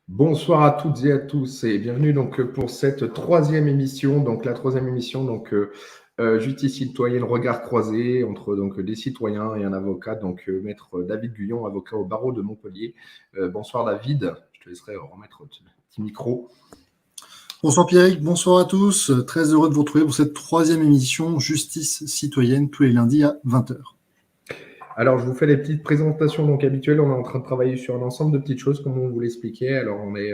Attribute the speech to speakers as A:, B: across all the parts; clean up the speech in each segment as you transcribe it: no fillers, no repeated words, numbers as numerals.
A: Bonsoir à toutes et à tous et bienvenue donc pour cette troisième émission. Donc la troisième émission, justice citoyenne, regard croisé entre donc des citoyens et un avocat, donc maître David Guyon, avocat au barreau de Montpellier. Bonsoir David, je te laisserai remettre le petit micro.
B: Bonsoir Pierrick, bonsoir à tous. Très heureux de vous retrouver pour cette troisième émission Justice citoyenne tous les lundis à 20h.
A: Alors, je vous fais les petites présentations donc habituelles. On est en train de travailler sur un ensemble de petites choses, comme on vous l'expliquait. Alors, on est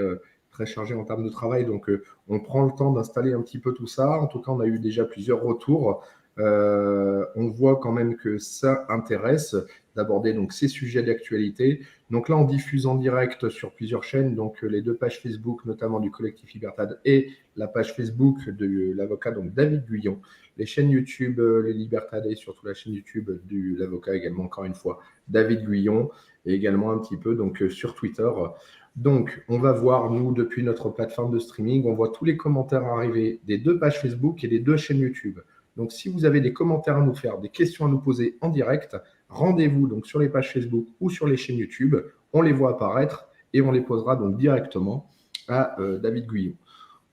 A: très chargé en termes de travail, donc on prend le temps d'installer un petit peu tout ça. En tout cas, on a eu déjà plusieurs retours. On voit quand même que ça intéresse d'aborder donc ces sujets d'actualité. Donc là, on diffuse en direct sur plusieurs chaînes, donc les deux pages Facebook, notamment du collectif Libertad et la page Facebook de l'avocat donc David Guyon. Les chaînes YouTube, les Libertad et surtout la chaîne YouTube de l'avocat également, encore une fois, David Guyon, et également un petit peu donc sur Twitter. Donc, on va voir, nous, depuis notre plateforme de streaming, on voit tous les commentaires arriver des deux pages Facebook et des deux chaînes YouTube. Donc, si vous avez des commentaires à nous faire, des questions à nous poser en direct, rendez-vous donc sur les pages Facebook ou sur les chaînes YouTube. On les voit apparaître et on les posera donc directement à David Guyon.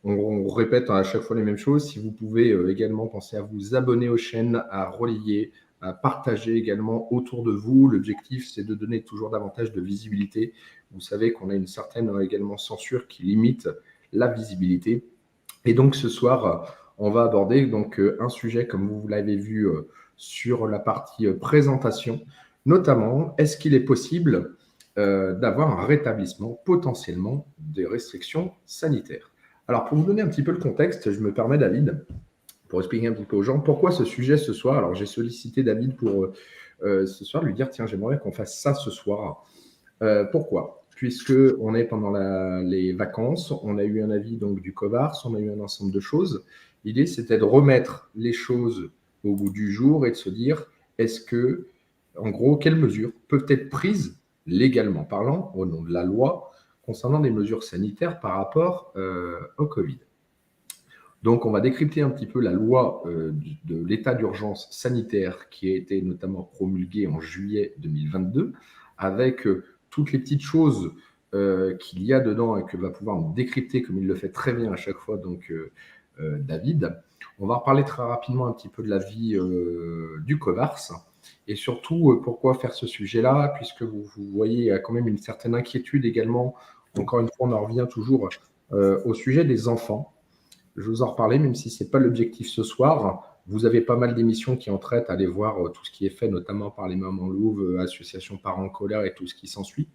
A: On répète à chaque fois les mêmes choses. Si vous pouvez également penser à vous abonner aux chaînes, à relayer, à partager également autour de vous. L'objectif, c'est de donner toujours davantage de visibilité. Vous savez qu'on a une certaine également censure qui limite la visibilité. Et donc ce soir, on va aborder donc un sujet, comme vous l'avez vu sur la partie présentation, notamment, est-ce qu'il est possible d'avoir un rétablissement potentiellement des restrictions sanitaires? Alors, pour vous donner un petit peu le contexte, je me permets, David, pour expliquer un petit peu aux gens pourquoi ce sujet ce soir. Alors, j'ai sollicité David pour ce soir lui dire, tiens, j'aimerais qu'on fasse ça ce soir. Pourquoi ? Puisqu'on est pendant les vacances, on a eu un avis donc du COVARS, on a eu un ensemble de choses. L'idée, c'était de remettre les choses au goût du jour et de se dire, est-ce que, en gros, quelles mesures peuvent être prises, légalement parlant, au nom de la loi, concernant des mesures sanitaires par rapport au Covid. Donc, on va décrypter un petit peu la loi de l'état d'urgence sanitaire qui a été notamment promulguée en juillet 2022, avec toutes les petites choses qu'il y a dedans et que va pouvoir nous décrypter, comme il le fait très bien à chaque fois, donc David. On va reparler très rapidement un petit peu de la vie du COVARS. Et surtout, pourquoi faire ce sujet-là, puisque vous voyez, il y a quand même une certaine inquiétude également. Encore une fois, on en revient toujours au sujet des enfants. Je vous en reparler, même si ce n'est pas l'objectif ce soir. Vous avez pas mal d'émissions qui en traitent, allez voir tout ce qui est fait, notamment par les Mamans Louves, Association Parents en colère et tout ce qui s'ensuit.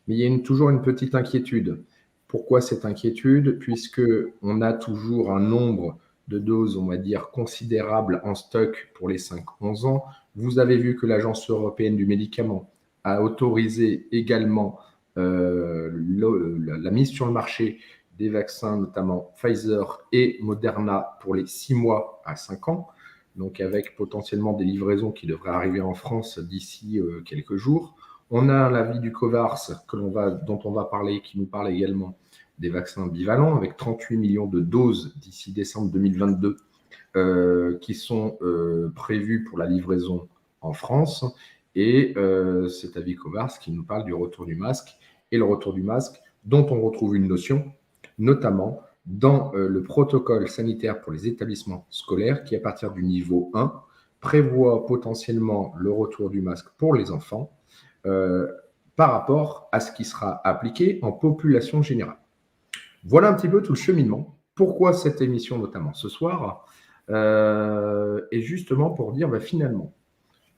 A: Mais il y a toujours une petite inquiétude. Pourquoi cette inquiétude ? Puisqu'on a toujours un nombre de doses, on va dire, considérable en stock pour les 5-11 ans. Vous avez vu que l'Agence européenne du médicament a autorisé également la mise sur le marché des vaccins, notamment Pfizer et Moderna, pour les 6 mois à 5 ans, donc avec potentiellement des livraisons qui devraient arriver en France d'ici quelques jours. On a l'avis du COVARS dont on va parler, qui nous parle également des vaccins bivalents, avec 38 millions de doses d'ici décembre 2022 qui sont prévus pour la livraison en France. Et cet avis COVARS qui nous parle du retour du masque, et le retour du masque dont on retrouve une notion, notamment dans le protocole sanitaire pour les établissements scolaires qui, à partir du niveau 1, prévoit potentiellement le retour du masque pour les enfants par rapport à ce qui sera appliqué en population générale. Voilà un petit peu tout le cheminement. Pourquoi cette émission, notamment ce soir et justement pour dire, finalement,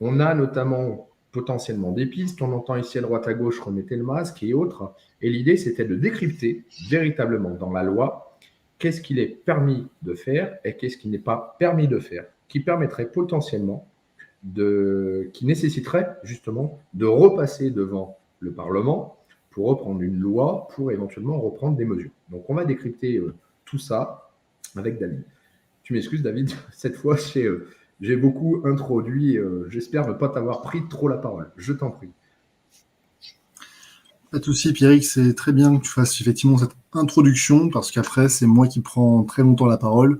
A: on a notamment potentiellement des pistes, on entend ici à droite à gauche, remettez le masque et autres, et l'idée c'était de décrypter véritablement dans la loi qu'est-ce qu'il est permis de faire et qu'est-ce qui n'est pas permis de faire, qui permettrait potentiellement qui nécessiterait justement de repasser devant le Parlement pour reprendre une loi, pour éventuellement reprendre des mesures. Donc on va décrypter tout ça avec David. Tu m'excuses David, cette fois j'ai beaucoup introduit, j'espère ne pas t'avoir pris trop la parole. Je t'en prie.
B: Pas de souci, Pierrick, c'est très bien que tu fasses effectivement cette introduction, parce qu'après, c'est moi qui prends très longtemps la parole.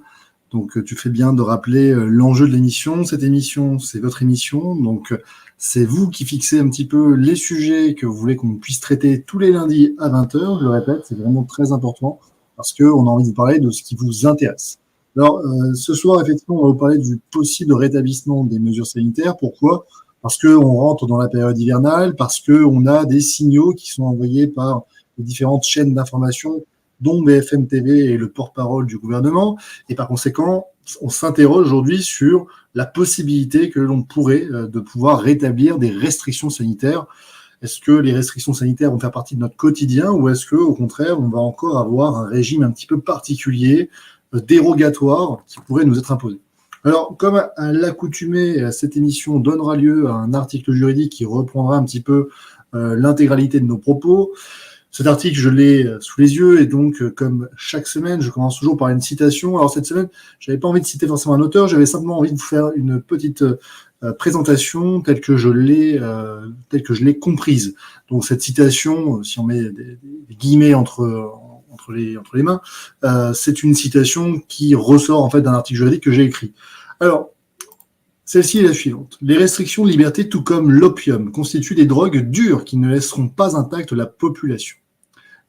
B: Donc, tu fais bien de rappeler l'enjeu de l'émission. Cette émission, c'est votre émission. Donc, C'est vous qui fixez un petit peu les sujets que vous voulez qu'on puisse traiter tous les lundis à 20h. Je le répète, c'est vraiment très important parce qu'on a envie de vous parler de ce qui vous intéresse. Alors, ce soir, effectivement, on va vous parler du possible rétablissement des mesures sanitaires. Pourquoi ? Parce qu'on rentre dans la période hivernale, parce qu'on a des signaux qui sont envoyés par les différentes chaînes d'information, dont BFM TV est le porte-parole du gouvernement. Et par conséquent, on s'interroge aujourd'hui sur la possibilité que l'on pourrait de pouvoir rétablir des restrictions sanitaires. Est-ce que les restrictions sanitaires vont faire partie de notre quotidien ou est-ce que, au contraire, on va encore avoir un régime un petit peu particulier, dérogatoire, qui pourrait nous être imposé? Alors, comme à l'accoutumée, cette émission donnera lieu à un article juridique qui reprendra un petit peu l'intégralité de nos propos. Cet article, je l'ai sous les yeux et donc, comme chaque semaine, je commence toujours par une citation. Alors, cette semaine, j'avais pas envie de citer forcément un auteur, j'avais simplement envie de vous faire une petite présentation telle que je l'ai comprise. Donc, cette citation, si on met des guillemets entre les mains, c'est une citation qui ressort en fait d'un article juridique que j'ai écrit. Alors, celle-ci est la suivante. Les restrictions de liberté, tout comme l'opium, constituent des drogues dures qui ne laisseront pas intacte la population.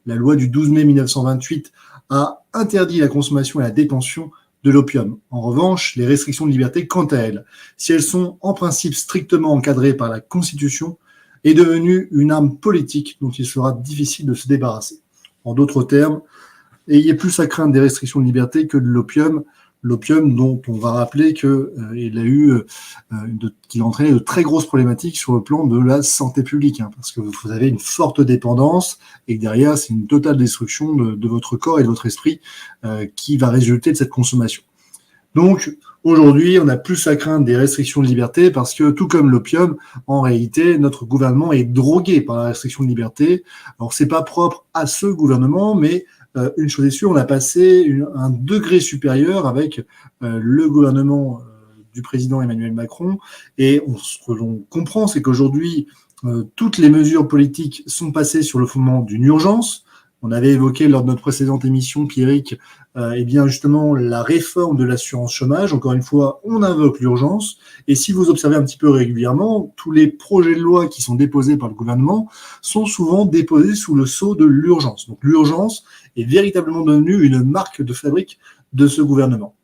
B: La loi du 12 mai 1928 a interdit la consommation et la détention de l'opium. En revanche, les restrictions de liberté, quant à elles, si elles sont en principe strictement encadrées par la Constitution, est devenue une arme politique dont il sera difficile de se débarrasser. En d'autres termes, ayez plus à craindre des restrictions de liberté que de l'opium. L'opium dont on va rappeler qu'il a entraîné de très grosses problématiques sur le plan de la santé publique, parce que vous avez une forte dépendance et que derrière, c'est une totale destruction de votre corps et de votre esprit qui va résulter de cette consommation. Donc, aujourd'hui, on a plus à craindre des restrictions de liberté parce que, tout comme l'opium, en réalité, notre gouvernement est drogué par la restriction de liberté. Alors, c'est pas propre à ce gouvernement, mais une chose est sûre, on a passé un degré supérieur avec le gouvernement du président Emmanuel Macron. Et ce que l'on comprend, c'est qu'aujourd'hui, toutes les mesures politiques sont passées sur le fondement d'une urgence. On avait évoqué lors de notre précédente émission, Pierrick, bien justement la réforme de l'assurance chômage. Encore une fois, on invoque l'urgence. Et si vous observez un petit peu régulièrement, tous les projets de loi qui sont déposés par le gouvernement sont souvent déposés sous le sceau de l'urgence. Donc l'urgence est véritablement devenue une marque de fabrique de ce gouvernement.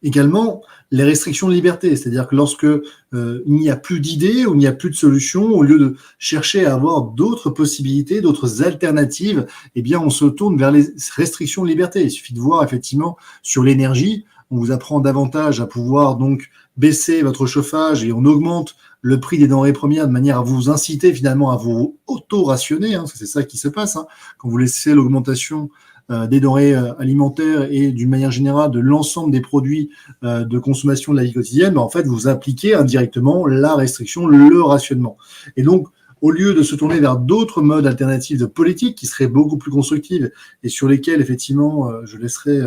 B: Également, les restrictions de liberté, c'est-à-dire que lorsque il n'y a plus d'idées ou il n'y a plus de solutions, au lieu de chercher à avoir d'autres possibilités, d'autres alternatives, bien on se tourne vers les restrictions de liberté. Il suffit de voir effectivement sur l'énergie, on vous apprend davantage à pouvoir donc baisser votre chauffage et on augmente le prix des denrées premières de manière à vous inciter finalement à vous auto-rationner, c'est ça qui se passe, quand vous laissez l'augmentation des denrées alimentaires et d'une manière générale de l'ensemble des produits de consommation de la vie quotidienne, en fait, vous appliquez indirectement la restriction, le rationnement. Et donc, au lieu de se tourner vers d'autres modes alternatifs de politique qui seraient beaucoup plus constructives et sur lesquels, effectivement, je laisserai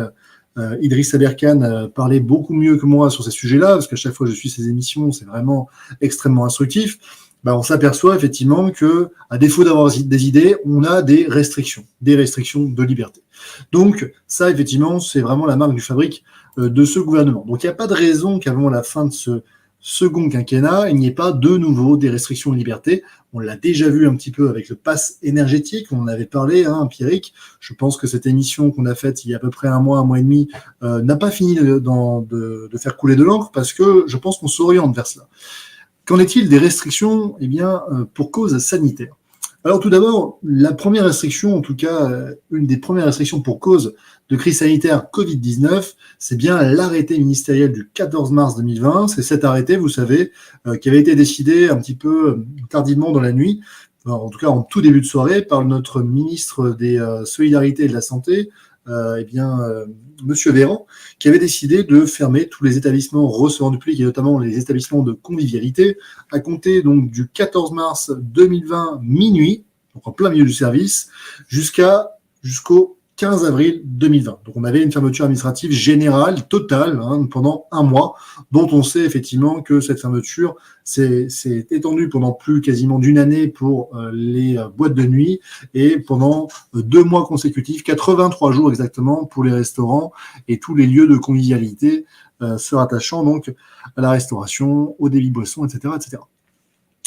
B: Idriss Aberkan parler beaucoup mieux que moi sur ces sujets-là, parce qu'à chaque fois que je suis ces émissions, c'est vraiment extrêmement instructif. On s'aperçoit effectivement que, à défaut d'avoir des idées, on a des restrictions de liberté. Donc, ça, effectivement, c'est vraiment la marque du fabrique de ce gouvernement. Donc, il n'y a pas de raison qu'avant la fin de ce second quinquennat, il n'y ait pas de nouveau des restrictions de liberté. On l'a déjà vu un petit peu avec le pass énergétique, on en avait parlé, Pierrick. Je pense que cette émission qu'on a faite il y a à peu près un mois et demi, n'a pas fini de faire couler de l'encre parce que je pense qu'on s'oriente vers cela. Qu'en est-il des restrictions pour cause sanitaire? Alors tout d'abord, la première restriction, en tout cas une des premières restrictions pour cause de crise sanitaire Covid-19, c'est bien l'arrêté ministériel du 14 mars 2020. C'est cet arrêté, vous savez, qui avait été décidé un petit peu tardivement dans la nuit, en tout cas en tout début de soirée, par notre ministre des Solidarités et de la Santé, Monsieur Véran, qui avait décidé de fermer tous les établissements recevant du public et notamment les établissements de convivialité à compter donc du 14 mars 2020 minuit, donc en plein milieu du service, jusqu'au 15 avril 2020. Donc on avait une fermeture administrative générale, totale, pendant un mois, dont on sait effectivement que cette fermeture s'est étendue pendant plus quasiment d'une année pour les boîtes de nuit et pendant 2 mois consécutifs, 83 jours exactement pour les restaurants et tous les lieux de convivialité se rattachant donc à la restauration, au débit boisson, etc., etc.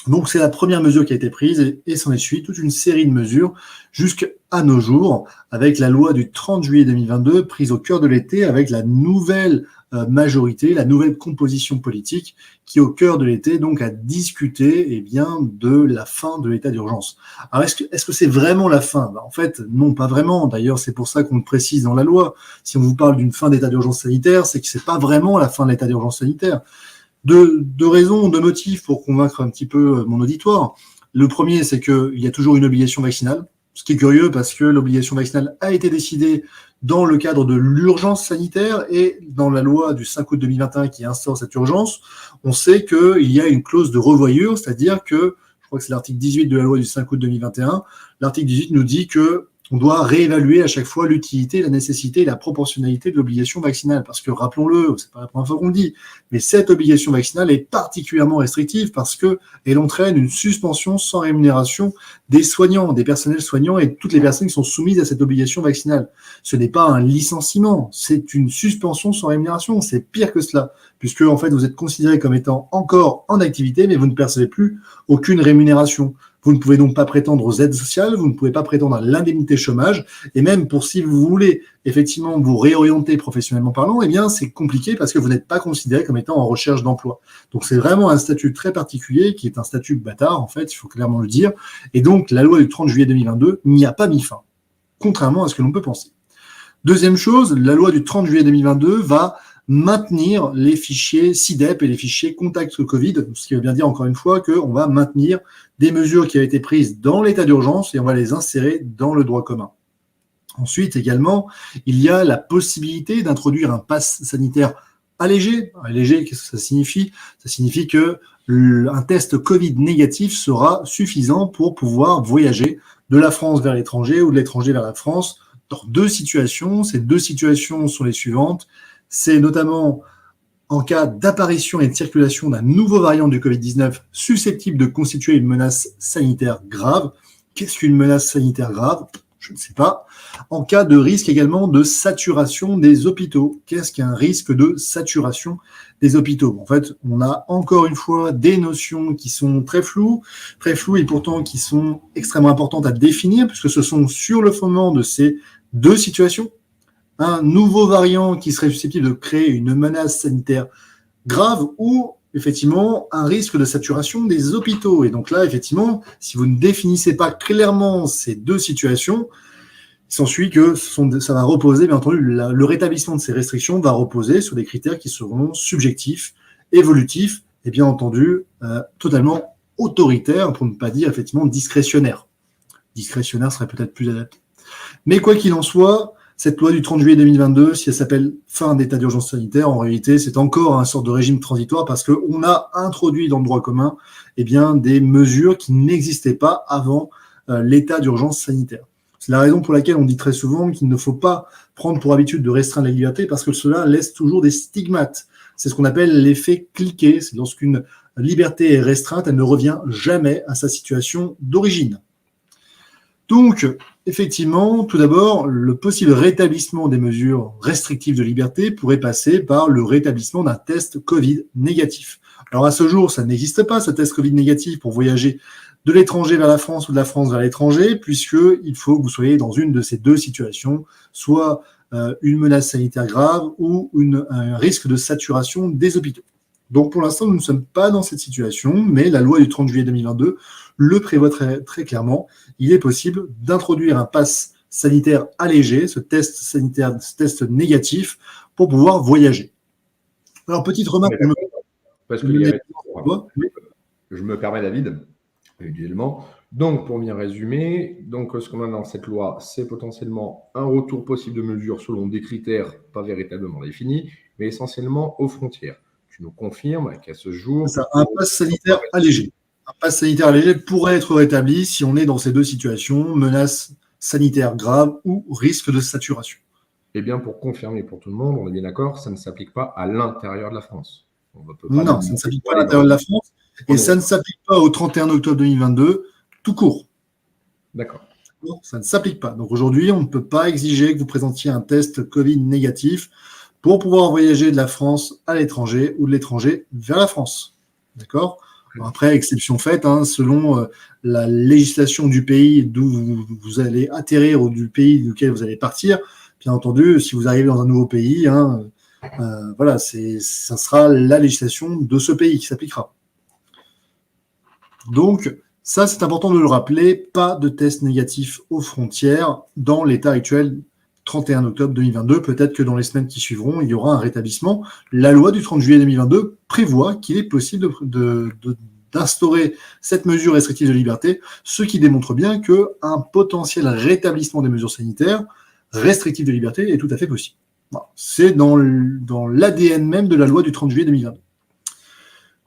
B: Donc, c'est la première mesure qui a été prise et s'en est suivi toute une série de mesures jusqu'à nos jours, avec la loi du 30 juillet 2022 prise au cœur de l'été, avec la nouvelle majorité, la nouvelle composition politique qui, au cœur de l'été, donc a discuté bien, de la fin de l'état d'urgence. Alors, est-ce que c'est vraiment la fin? En fait, non, pas vraiment. D'ailleurs, c'est pour ça qu'on le précise dans la loi. Si on vous parle d'une fin d'état d'urgence sanitaire, c'est que c'est pas vraiment la fin de l'état d'urgence sanitaire. Deux raisons, deux motifs pour convaincre un petit peu mon auditoire. Le premier, c'est qu'il y a toujours une obligation vaccinale, ce qui est curieux parce que l'obligation vaccinale a été décidée dans le cadre de l'urgence sanitaire et dans la loi du 5 août 2021 qui instaure cette urgence, on sait qu'il y a une clause de revoyure, c'est-à-dire que, je crois que c'est l'article 18 de la loi du 5 août 2021, l'article 18 nous dit que on doit réévaluer à chaque fois l'utilité, la nécessité et la proportionnalité de l'obligation vaccinale. Parce que, rappelons-le, c'est pas la première fois qu'on le dit, mais cette obligation vaccinale est particulièrement restrictive parce qu'elle entraîne une suspension sans rémunération des soignants, des personnels soignants et de toutes les personnes qui sont soumises à cette obligation vaccinale. Ce n'est pas un licenciement, c'est une suspension sans rémunération. C'est pire que cela, puisque, en fait, vous êtes considéré comme étant encore en activité, mais vous ne percevez plus aucune rémunération. Vous ne pouvez donc pas prétendre aux aides sociales, vous ne pouvez pas prétendre à l'indemnité chômage, et même pour si vous voulez effectivement vous réorienter professionnellement parlant, c'est compliqué parce que vous n'êtes pas considéré comme étant en recherche d'emploi. Donc c'est vraiment un statut très particulier qui est un statut bâtard, en fait, il faut clairement le dire. Et donc la loi du 30 juillet 2022 n'y a pas mis fin, contrairement à ce que l'on peut penser. Deuxième chose, la loi du 30 juillet 2022 va maintenir les fichiers SIDEP et les fichiers Contact Covid, ce qui veut bien dire encore une fois qu'on va maintenir des mesures qui avaient été prises dans l'état d'urgence et on va les insérer dans le droit commun. Ensuite, également, il y a la possibilité d'introduire un pass sanitaire allégé. Allégé, qu'est-ce que ça signifie? Ça signifie que un test Covid négatif sera suffisant pour pouvoir voyager de la France vers l'étranger ou de l'étranger vers la France dans deux situations. Ces deux situations sont les suivantes. C'est notamment en cas d'apparition et de circulation d'un nouveau variant du Covid-19 susceptible de constituer une menace sanitaire grave. Qu'est-ce qu'une menace sanitaire grave? Je ne sais pas. En cas de risque également de saturation des hôpitaux. Qu'est-ce qu'un risque de saturation des hôpitaux? En fait, on a encore une fois des notions qui sont très floues et pourtant qui sont extrêmement importantes à définir, puisque ce sont sur le fondement de ces deux situations, un nouveau variant qui serait susceptible de créer une menace sanitaire grave ou effectivement un risque de saturation des hôpitaux. Et donc là, effectivement, si vous ne définissez pas clairement ces deux situations, il s'ensuit que ça va reposer, bien entendu, le rétablissement de ces restrictions va reposer sur des critères qui seront subjectifs, évolutifs et bien entendu totalement autoritaires, pour ne pas dire effectivement discrétionnaires. Discrétionnaire serait peut-être plus adapté. Mais quoi qu'il en soit, cette loi du 30 juillet 2022, si elle s'appelle fin d'état d'urgence sanitaire, en réalité, c'est encore un sorte de régime transitoire parce qu'on a introduit dans le droit commun des mesures qui n'existaient pas avant l'état d'urgence sanitaire. C'est la raison pour laquelle on dit très souvent qu'il ne faut pas prendre pour habitude de restreindre la liberté parce que cela laisse toujours des stigmates. C'est ce qu'on appelle l'effet cliquet. C'est lorsqu'une liberté est restreinte, elle ne revient jamais à sa situation d'origine. Donc, effectivement, tout d'abord, le possible rétablissement des mesures restrictives de liberté pourrait passer par le rétablissement d'un test Covid négatif. Alors à ce jour, ça n'existe pas, ce test Covid négatif pour voyager de l'étranger vers la France ou de la France vers l'étranger, puisqu'il faut que vous soyez dans une de ces deux situations, soit une menace sanitaire grave ou un risque de saturation des hôpitaux. Donc pour l'instant, nous ne sommes pas dans cette situation, mais la loi du 30 juillet 2022 le prévoit très, très clairement. Il est possible d'introduire un pass sanitaire allégé, ce test sanitaire, ce test négatif, pour pouvoir voyager. Alors, petite remarque.
A: Parce que je me permets, David, évidemment. Donc, pour bien résumer, donc, ce qu'on a dans cette loi, c'est potentiellement un retour possible de mesures selon des critères pas véritablement définis, mais essentiellement aux frontières. Tu nous confirmes qu'à ce jour…
B: C'est un pass sanitaire allégé. Un pass sanitaire allégé pourrait être rétabli si on est dans ces deux situations, menace sanitaire grave ou risque de saturation.
A: Eh bien, pour confirmer pour tout le monde, on est bien d'accord, ça ne s'applique pas à l'intérieur de la France.
B: Non, ça ne s'applique pas à l'intérieur de la France et ça ne s'applique pas au 31 octobre 2022, tout court.
A: D'accord.
B: Ça ne s'applique pas. Donc aujourd'hui, on ne peut pas exiger que vous présentiez un test Covid négatif pour pouvoir voyager de la France à l'étranger ou de l'étranger vers la France. D'accord ? Après, exception faite, hein, selon la législation du pays d'où vous allez atterrir ou du pays duquel vous allez partir. Bien entendu, si vous arrivez dans un nouveau pays, hein, voilà, ça sera la législation de ce pays qui s'appliquera. Donc, ça, c'est important de le rappeler, pas de test négatif aux frontières dans l'état actuel 31 octobre 2022. Peut-être que dans les semaines qui suivront, il y aura un rétablissement. La loi du 30 juillet 2022 prévoit qu'il est possible d'instaurer cette mesure restrictive de liberté, ce qui démontre bien qu'un potentiel rétablissement des mesures sanitaires restrictives de liberté est tout à fait possible. Voilà. C'est dans l'ADN même de la loi du 30 juillet 2022.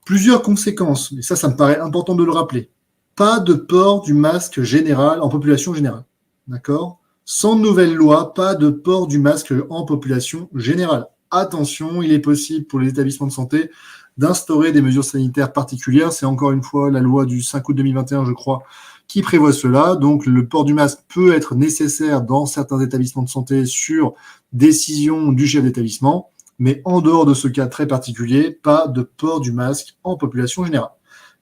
B: Plusieurs conséquences, et ça me paraît important de le rappeler. Pas de port du masque général en population générale. D'accord ? Sans nouvelle loi, pas de port du masque en population générale. Attention, il est possible pour les établissements de santé d'instaurer des mesures sanitaires particulières. C'est encore une fois la loi du 5 août 2021, je crois, qui prévoit cela. Donc, le port du masque peut être nécessaire dans certains établissements de santé sur décision du chef d'établissement. Mais en dehors de ce cas très particulier, pas de port du masque en population générale.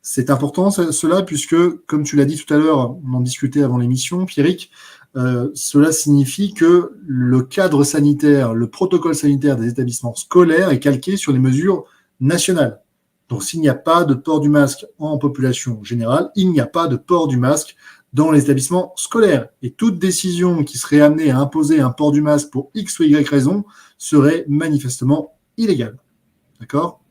B: C'est important cela puisque, comme tu l'as dit tout à l'heure, on en discutait avant l'émission, Pierrick, cela signifie que le cadre sanitaire, le protocole sanitaire des établissements scolaires est calqué sur les mesures nationales. Donc s'il n'y a pas de port du masque en population générale, il n'y a pas de port du masque dans les établissements scolaires. Et toute décision qui serait amenée à imposer un port du masque pour X ou Y raison serait manifestement illégale. D'accord ?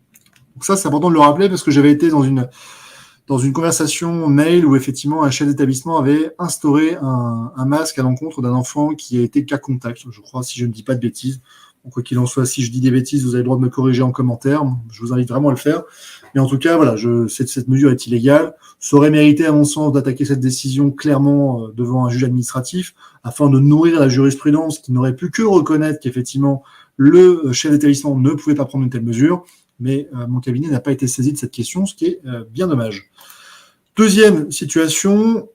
B: Donc ça, c'est important de le rappeler parce que j'avais été dans une conversation mail où effectivement un chef d'établissement avait instauré un masque à l'encontre d'un enfant qui a été cas contact, je crois, si je ne dis pas de bêtises. Donc, quoi qu'il en soit, si je dis des bêtises, vous avez le droit de me corriger en commentaire. Je vous invite vraiment à le faire. Mais en tout cas, voilà, cette mesure est illégale. Ça aurait mérité, à mon sens, d'attaquer cette décision clairement devant un juge administratif afin de nourrir la jurisprudence qui n'aurait pu que reconnaître qu'effectivement le chef d'établissement ne pouvait pas prendre une telle mesure. Mais mon cabinet n'a pas été saisi de cette question, ce qui est bien dommage. Deuxième situation,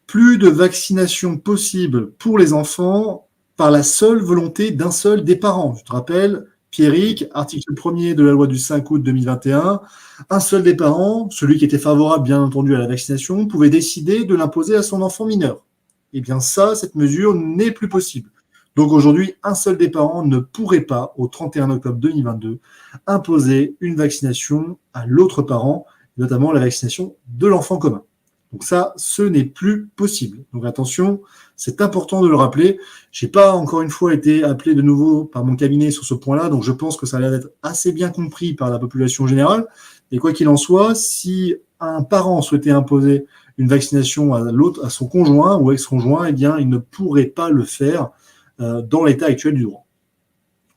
B: plus de vaccination possible pour les enfants par la seule volonté d'un seul des parents. Je te rappelle, Pierrick, article 1er de la loi du 5 août 2021, un seul des parents, celui qui était favorable bien entendu à la vaccination, pouvait décider de l'imposer à son enfant mineur. Eh bien ça, cette mesure n'est plus possible. Donc aujourd'hui, un seul des parents ne pourrait pas, au 31 octobre 2022, imposer une vaccination à l'autre parent, notamment la vaccination de l'enfant commun. Donc ça, ce n'est plus possible. Donc attention, c'est important de le rappeler. Je n'ai pas encore une fois été appelé de nouveau par mon cabinet sur ce point-là, donc je pense que ça a l'air d'être assez bien compris par la population générale. Et quoi qu'il en soit, si un parent souhaitait imposer une vaccination à son conjoint ou ex-conjoint, eh bien, il ne pourrait pas le faire dans l'état actuel du droit.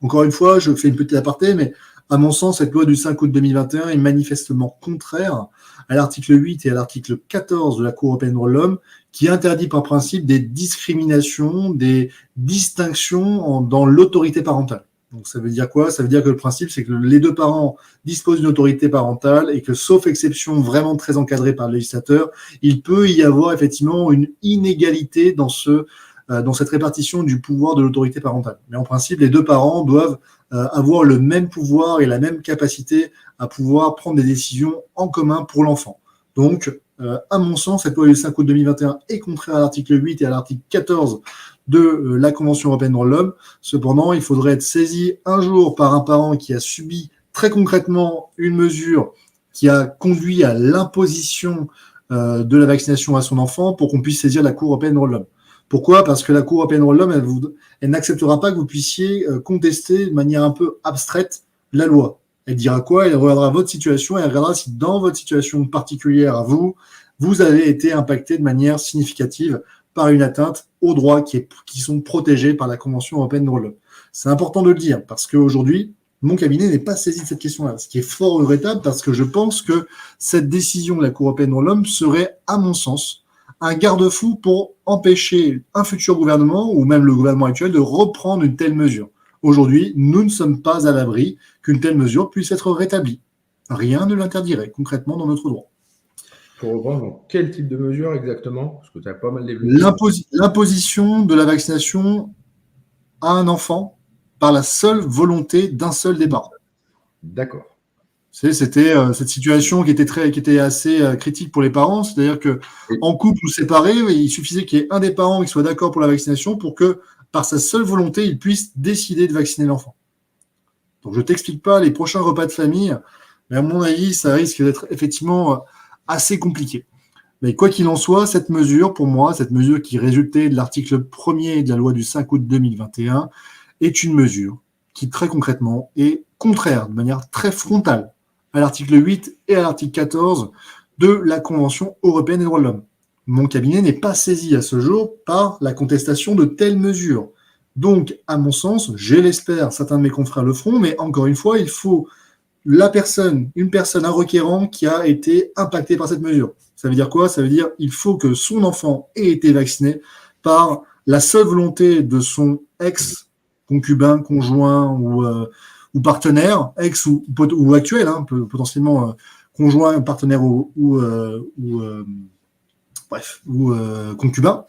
B: Encore une fois, je fais une petite aparté, mais à mon sens, cette loi du 5 août 2021 est manifestement contraire à l'article 8 et à l'article 14 de la Cour européenne des droits de l'homme, qui interdit par principe des discriminations, des distinctions dans l'autorité parentale. Donc ça veut dire quoi ? Ça veut dire que le principe, c'est que les deux parents disposent d'une autorité parentale et que, sauf exception vraiment très encadrée par le législateur, il peut y avoir effectivement une inégalité dans cette répartition du pouvoir de l'autorité parentale. Mais en principe, les deux parents doivent avoir le même pouvoir et la même capacité à pouvoir prendre des décisions en commun pour l'enfant. Donc, à mon sens, cette loi du 5 août 2021 est contraire à l'article 8 et à l'article 14 de la Convention européenne des droits de l'homme. Cependant, il faudrait être saisi un jour par un parent qui a subi très concrètement une mesure qui a conduit à l'imposition de la vaccination à son enfant pour qu'on puisse saisir la Cour européenne des droits de l'homme. Pourquoi ? Parce que la Cour européenne des droits de l'homme, elle n'acceptera pas que vous puissiez contester de manière un peu abstraite la loi. Elle dira quoi ? Elle regardera votre situation et elle regardera si dans votre situation particulière à vous, vous avez été impacté de manière significative par une atteinte aux droits qui sont protégés par la Convention européenne des droits de l'homme. C'est important de le dire parce qu'aujourd'hui, mon cabinet n'est pas saisi de cette question-là, ce qui est fort regrettable parce que je pense que cette décision de la Cour européenne des droits de l'homme serait, à mon sens, un garde-fou pour empêcher un futur gouvernement ou même le gouvernement actuel de reprendre une telle mesure. Aujourd'hui, nous ne sommes pas à l'abri qu'une telle mesure puisse être rétablie. Rien ne l'interdirait concrètement dans notre droit.
A: Pour reprendre, quel type de mesure exactement ? Parce que tu as pas mal développé.
B: L'imposition de la vaccination à un enfant par la seule volonté d'un seul des parents.
A: D'accord.
B: C'était cette situation qui était assez critique pour les parents, c'est-à-dire que
A: Oui.
B: en couple ou séparé, il suffisait qu'il y ait un des parents qui soit d'accord pour la vaccination pour que, par sa seule volonté, il puisse décider de vacciner l'enfant. Donc je t'explique pas les prochains repas de famille, mais à mon avis, ça risque d'être effectivement assez compliqué. Mais quoi qu'il en soit, cette mesure, pour moi, cette mesure qui résultait de l'article 1er de la loi du 5 août 2021, est une mesure qui, très concrètement, est contraire de manière très frontale à l'article 8 et à l'article 14 de la Convention européenne des droits de l'homme. Mon cabinet n'est pas saisi à ce jour par la contestation de telles mesures. Donc, à mon sens, je l'espère, certains de mes confrères le feront, mais encore une fois, il faut une personne, un requérant qui a été impacté par cette mesure. Ça veut dire quoi? Ça veut dire qu'il faut que son enfant ait été vacciné par la seule volonté de son ex-concubin, conjoint ou partenaire, ex ou actuel, hein, potentiellement conjoint, partenaire ou concubin.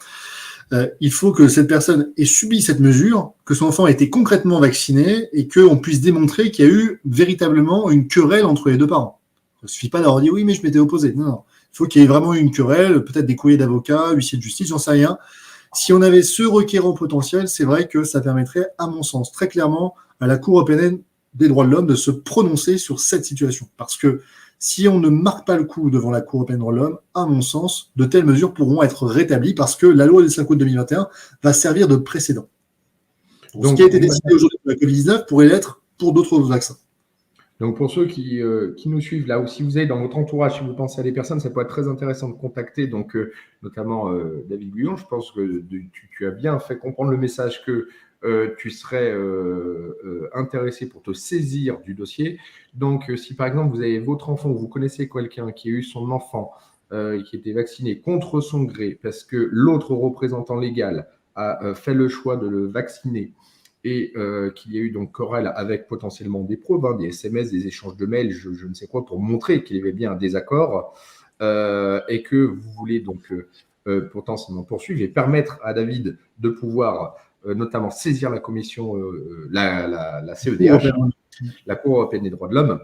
B: Il faut que cette personne ait subi cette mesure, que son enfant ait été concrètement vacciné et qu'on puisse démontrer qu'il y a eu véritablement une querelle entre les deux parents. Il ne suffit pas d'avoir dit oui, mais je m'étais opposé. Non, non. Il faut qu'il y ait vraiment eu une querelle, peut-être des courriers d'avocats, huissiers de justice, j'en sais rien. Si on avait ce requérant potentiel, c'est vrai que ça permettrait, à mon sens, très clairement, à la Cour européenne des droits de l'homme de se prononcer sur cette situation. Parce que si on ne marque pas le coup devant la Cour européenne des droits de l'homme, à mon sens, de telles mesures pourront être rétablies parce que la loi du 5 août 2021 va servir de précédent. Donc, ce qui a été décidé aujourd'hui pour la Covid-19 pourrait l'être pour d'autres vaccins.
A: Donc pour ceux qui nous suivent là, ou si vous avez dans votre entourage, si vous pensez à des personnes, ça peut être très intéressant de contacter, donc notamment David Guyon. Je pense que tu as bien fait comprendre le message que tu serais intéressé pour te saisir du dossier. Donc si par exemple vous avez votre enfant ou vous connaissez quelqu'un qui a eu son enfant qui était vacciné contre son gré parce que l'autre représentant légal a fait le choix de le vacciner et qu'il y a eu donc querelle avec potentiellement des preuves, hein, des SMS, des échanges de mails, je ne sais quoi, pour montrer qu'il y avait bien un désaccord et que vous voulez donc potentiellement poursuivre et permettre à David de pouvoir notamment saisir la commission, la CEDH, la Cour européenne des droits de l'homme.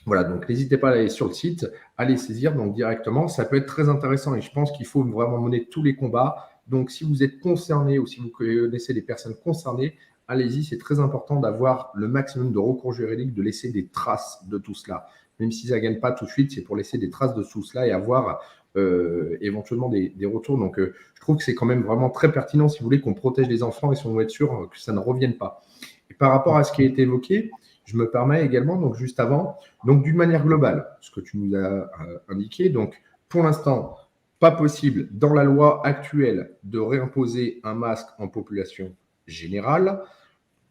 A: Voilà, donc n'hésitez pas à aller sur le site, à les saisir donc directement. Ça peut être très intéressant et je pense qu'il faut vraiment mener tous les combats. Donc si vous êtes concerné ou si vous connaissez des personnes concernées, allez-y, c'est très important d'avoir le maximum de recours juridiques, de laisser des traces de tout cela. Même si ça ne gagne pas tout de suite, c'est pour laisser des traces de tout cela et avoir éventuellement des retours. Donc, je trouve que c'est quand même vraiment très pertinent si vous voulez qu'on protège les enfants et si on veut être sûr que ça ne revienne pas. Et par rapport à ce qui a été évoqué, je me permets également, donc juste avant, donc d'une manière globale, ce que tu nous as indiqué, donc pour l'instant, pas possible dans la loi actuelle de réimposer un masque en population générale.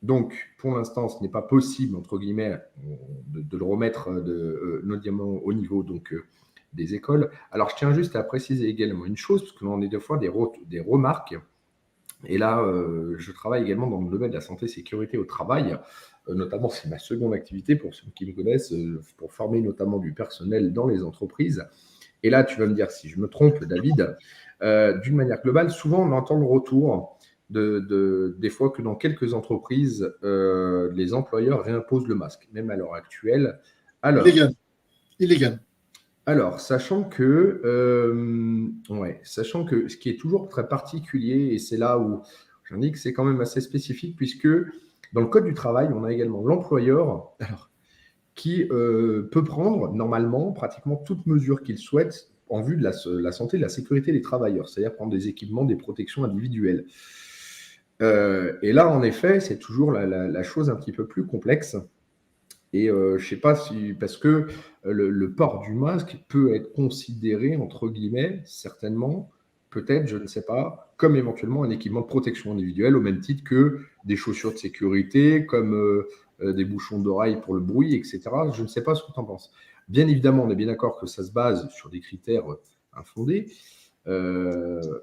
A: Donc, pour l'instant, ce n'est pas possible, entre guillemets, de le remettre notamment au niveau donc, des écoles. Alors, je tiens juste à préciser également une chose, parce que l'on a des fois des remarques. Et là, je travaille également dans le domaine de la santé et sécurité au travail. Notamment, c'est ma seconde activité, pour ceux qui me connaissent, pour former notamment du personnel dans les entreprises. Et là, tu vas me dire si je me trompe, David. D'une manière globale, souvent, on entend le retour des fois que dans quelques entreprises, les employeurs réimposent le masque, même à l'heure actuelle. Alors,
B: Illégal.
A: Alors, sachant que ce qui est toujours très particulier, et c'est là où j'indique que c'est quand même assez spécifique, puisque dans le Code du travail, on a également l'employeur qui peut prendre normalement pratiquement toute mesure qu'il souhaite en vue de la santé et de la sécurité des travailleurs, c'est-à-dire prendre des équipements, des protections individuelles. Et là, en effet, c'est toujours la chose un petit peu plus complexe. Et je ne sais pas si, parce que le port du masque peut être considéré, entre guillemets, certainement, peut-être, je ne sais pas, comme éventuellement un équipement de protection individuelle, au même titre que des chaussures de sécurité, comme des bouchons d'oreille pour le bruit, etc. Je ne sais pas ce que tu en penses. Bien évidemment, on est bien d'accord que ça se base sur des critères infondés,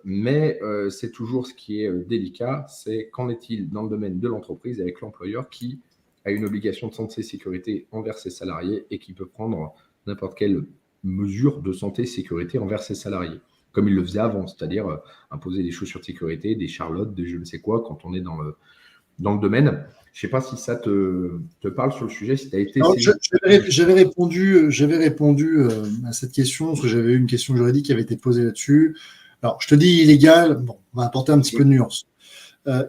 A: mais c'est toujours ce qui est délicat, c'est qu'en est-il dans le domaine de l'entreprise avec l'employeur qui a une obligation de santé et sécurité envers ses salariés et qui peut prendre n'importe quelle mesure de santé et sécurité envers ses salariés, comme il le faisait avant, c'est-à-dire imposer des chaussures de sécurité, des charlottes, des je ne sais quoi, quand on est dans le domaine. Je ne sais pas si ça te parle sur le sujet, si tu as été
B: Alors,
A: saisi.
B: j'avais répondu à cette question, parce que j'avais eu une question juridique qui avait été posée là-dessus. Alors, je te dis illégal, bon, on va apporter un petit peu de nuance.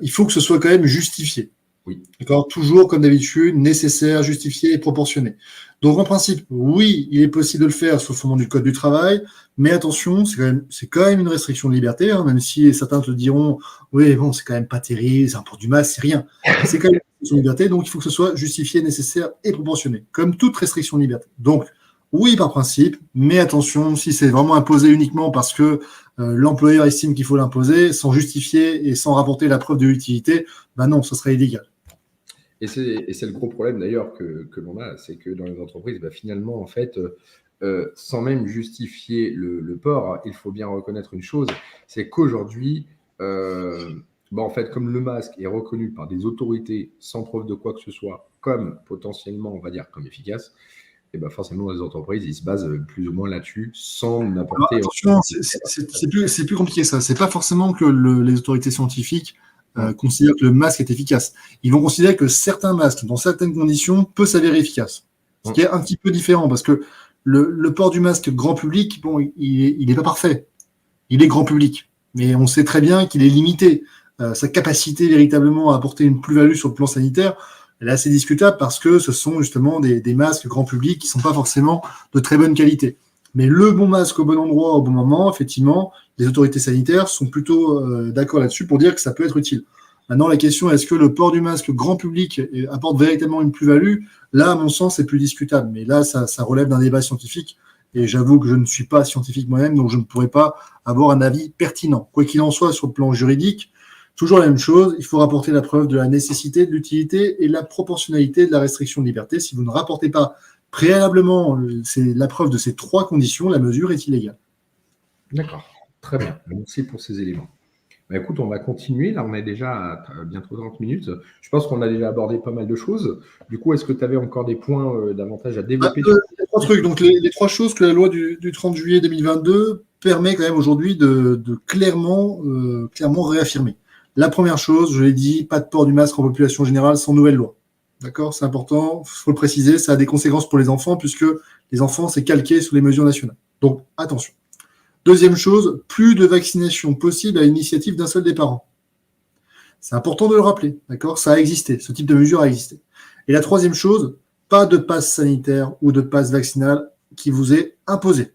B: Il faut que ce soit quand même justifié.
A: Oui.
B: D'accord. Toujours, comme d'habitude, nécessaire, justifié et proportionné. Donc, en principe, oui, il est possible de le faire sous le fondement du Code du travail, mais attention, c'est quand même une restriction de liberté, hein, même si certains te diront, oui, bon, c'est quand même pas terrible, c'est un port du masque, c'est rien. C'est quand même une restriction de liberté, donc il faut que ce soit justifié, nécessaire et proportionné, comme toute restriction de liberté. Donc, oui, par principe, mais attention, si c'est vraiment imposé uniquement parce que l'employeur estime qu'il faut l'imposer, sans justifier et sans rapporter la preuve de l'utilité, ben non, ce serait illégal.
A: Et c'est le gros problème d'ailleurs que l'on a, c'est que dans les entreprises, finalement, en fait, sans même justifier le port, il faut bien reconnaître une chose, c'est qu'aujourd'hui, en fait, comme le masque est reconnu par des autorités sans preuve de quoi que ce soit, comme potentiellement, on va dire, comme efficace, et forcément, dans les entreprises, ils se basent plus ou moins là-dessus, sans n'apporter.
B: Attention, c'est plus compliqué ça. C'est pas forcément que les autorités scientifiques considèrent que le masque est efficace. Ils vont considérer que certains masques, dans certaines conditions, peuvent s'avérer efficaces. Ce qui est un petit peu différent, parce que le port du masque grand public, bon, il n'est pas parfait. Il est grand public, mais on sait très bien qu'il est limité. Sa capacité véritablement à apporter une plus-value sur le plan sanitaire, elle est assez discutable parce que ce sont justement des masques grand public qui ne sont pas forcément de très bonne qualité. Mais le bon masque au bon endroit, au bon moment, effectivement, les autorités sanitaires sont plutôt d'accord là-dessus pour dire que ça peut être utile. Maintenant, la question, est-ce que le port du masque grand public apporte véritablement une plus-value? Là, à mon sens, c'est plus discutable. Mais là, ça relève d'un débat scientifique. Et j'avoue que je ne suis pas scientifique moi-même, donc je ne pourrais pas avoir un avis pertinent. Quoi qu'il en soit, sur le plan juridique, toujours la même chose, il faut rapporter la preuve de la nécessité, de l'utilité et de la proportionnalité de la restriction de liberté. Si vous ne rapportez pas préalablement la preuve de ces trois conditions, la mesure est illégale.
A: D'accord, très bien. Merci pour ces éléments. Écoute, on va continuer. Là, on est déjà à bientôt 30 minutes. Je pense qu'on a déjà abordé pas mal de choses. Du coup, est-ce que tu avais encore des points davantage à développer
B: Les trois trucs. Donc, les trois choses que la loi du 30 juillet 2022 permet quand même aujourd'hui de clairement réaffirmer. La première chose, je l'ai dit, pas de port du masque en population générale sans nouvelle loi. D'accord, c'est important, il faut le préciser, ça a des conséquences pour les enfants puisque les enfants, c'est calqué sous les mesures nationales. Donc, attention. Deuxième chose, plus de vaccination possible à l'initiative d'un seul des parents. C'est important de le rappeler, d'accord? Ça a existé, ce type de mesure a existé. Et la troisième chose, pas de passe sanitaire ou de passe vaccinal qui vous est imposé.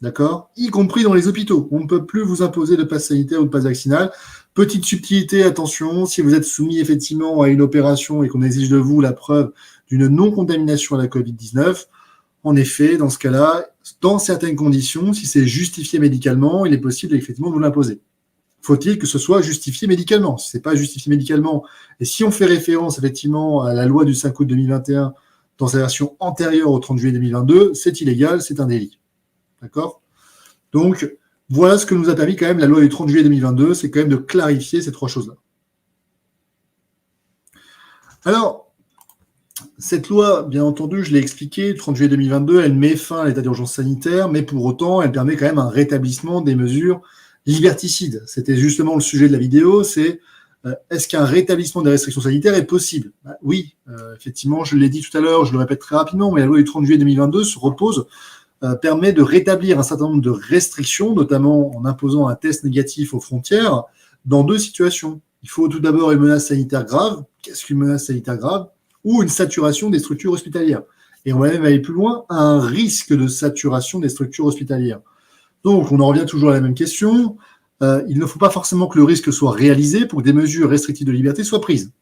B: D'accord? Y compris dans les hôpitaux. On ne peut plus vous imposer de passe sanitaire ou de passe vaccinal. Petite subtilité, attention, si vous êtes soumis effectivement à une opération et qu'on exige de vous la preuve d'une non-contamination à la Covid-19, en effet, dans ce cas-là, dans certaines conditions, si c'est justifié médicalement, il est possible effectivement de vous l'imposer. Faut-il que ce soit justifié médicalement? Si ce n'est pas justifié médicalement, et si on fait référence effectivement à la loi du 5 août 2021 dans sa version antérieure au 30 juillet 2022, c'est illégal, c'est un délit. D'accord? Donc, voilà ce que nous a permis quand même la loi du 30 juillet 2022, c'est quand même de clarifier ces trois choses-là. Alors, cette loi, bien entendu, je l'ai expliqué, le 30 juillet 2022, elle met fin à l'état d'urgence sanitaire, mais pour autant, elle permet quand même un rétablissement des mesures liberticides. C'était justement le sujet de la vidéo, c'est est-ce qu'un rétablissement des restrictions sanitaires est possible? Oui, effectivement, je l'ai dit tout à l'heure, je le répète très rapidement, mais la loi du 30 juillet 2022 permet de rétablir un certain nombre de restrictions, notamment en imposant un test négatif aux frontières, dans deux situations. Il faut tout d'abord une menace sanitaire grave. Qu'est-ce qu'une menace sanitaire grave? Ou une saturation des structures hospitalières. Et on va même aller plus loin, un risque de saturation des structures hospitalières. Donc, on en revient toujours à la même question. Il ne faut pas forcément que le risque soit réalisé pour que des mesures restrictives de liberté soient prises.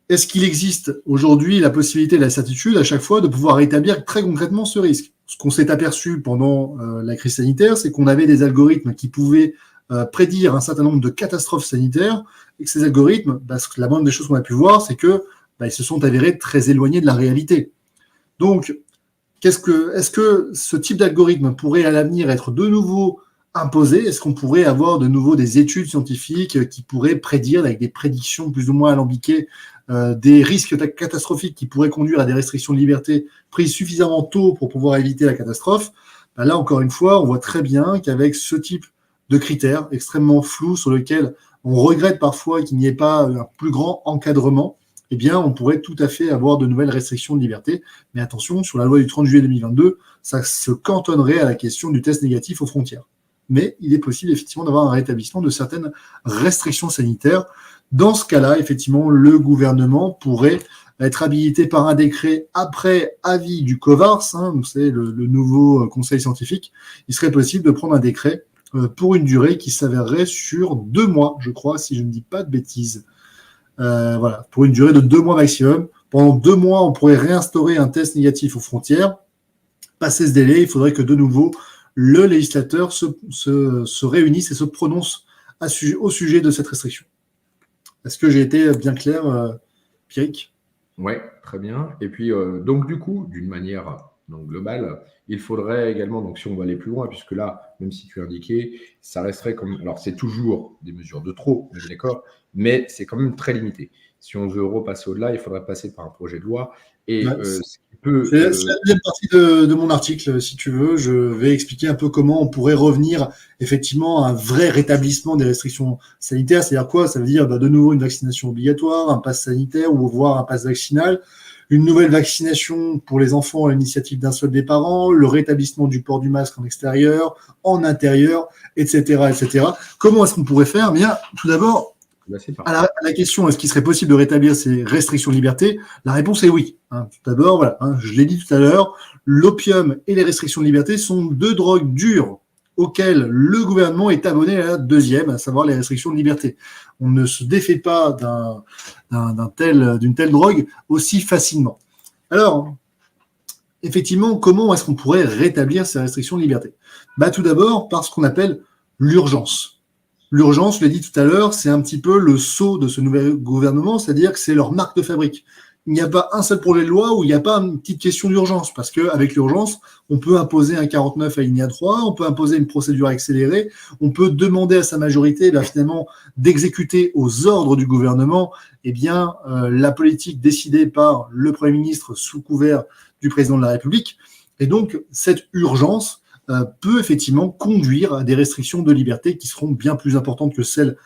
B: Est-ce qu'il existe aujourd'hui la possibilité, la certitude à chaque fois de pouvoir rétablir très concrètement ce risque? Ce qu'on s'est aperçu pendant la crise sanitaire, c'est qu'on avait des algorithmes qui pouvaient prédire un certain nombre de catastrophes sanitaires, et que ces algorithmes, la moindre des choses qu'on a pu voir, c'est que ils se sont avérés très éloignés de la réalité. Donc, est-ce que ce type d'algorithme pourrait à l'avenir être de nouveau imposé? Est-ce qu'on pourrait avoir de nouveau des études scientifiques qui pourraient prédire, avec des prédictions plus ou moins alambiquées, des risques catastrophiques qui pourraient conduire à des restrictions de liberté prises suffisamment tôt pour pouvoir éviter la catastrophe? Là, encore une fois, on voit très bien qu'avec ce type de critères extrêmement flous sur lesquels on regrette parfois qu'il n'y ait pas un plus grand encadrement, eh bien, on pourrait tout à fait avoir de nouvelles restrictions de liberté. Mais attention, sur la loi du 30 juillet 2022, ça se cantonnerait à la question du test négatif aux frontières. Mais il est possible effectivement d'avoir un rétablissement de certaines restrictions sanitaires. Dans ce cas-là, effectivement, le gouvernement pourrait être habilité par un décret après avis du COVARS, c'est le nouveau conseil scientifique. Il serait possible de prendre un décret pour une durée qui s'avérerait sur 2 mois, je crois, si je ne dis pas de bêtises. Voilà, pour une durée de 2 mois maximum. Pendant 2 mois, on pourrait réinstaurer un test négatif aux frontières. Passé ce délai, il faudrait que de nouveau le législateur se réunisse et se prononce au sujet de cette restriction. Est-ce que j'ai été bien clair, Pierrick ?
A: Oui, très bien. Et puis, donc du coup, d'une manière globale, il faudrait également, donc si on va aller plus loin, puisque là, même si tu indiquais, ça resterait comme... Alors, c'est toujours des mesures de trop, on est d'accord, mais c'est quand même très limité. Si on veut repasser au-delà, il faudrait passer par un projet de loi. Et ce qui peut...
B: C'est la deuxième partie de mon article, si tu veux. Je vais expliquer un peu comment on pourrait revenir effectivement à un vrai rétablissement des restrictions sanitaires. C'est-à-dire quoi? Ça veut dire de nouveau une vaccination obligatoire, un pass sanitaire ou voire un pass vaccinal, une nouvelle vaccination pour les enfants à l'initiative d'un seul des parents, le rétablissement du port du masque en extérieur, en intérieur, etc., etc. Comment est-ce qu'on pourrait faire? Eh bien, tout d'abord, à la question est-ce qu'il serait possible de rétablir ces restrictions de liberté, la réponse est oui. Tout d'abord, voilà, je l'ai dit tout à l'heure, l'opium et les restrictions de liberté sont 2 drogues dures auxquelles le gouvernement est abonné à la deuxième, à savoir les restrictions de liberté. On ne se défait pas d'une telle drogue aussi facilement. Alors, effectivement, comment est-ce qu'on pourrait rétablir ces restrictions de liberté? Tout d'abord, par ce qu'on appelle l'urgence. L'urgence, je l'ai dit tout à l'heure, c'est un petit peu le sceau de ce nouvel gouvernement, c'est-à-dire que c'est leur marque de fabrique. Il n'y a pas un seul projet de loi où il n'y a pas une petite question d'urgence, parce qu'avec l'urgence, on peut imposer un 49 alinéa 3, on peut imposer une procédure accélérée, on peut demander à sa majorité finalement d'exécuter aux ordres du gouvernement la politique décidée par le Premier ministre sous couvert du président de la République. Et donc, cette urgence peut effectivement conduire à des restrictions de liberté qui seront bien plus importantes que celles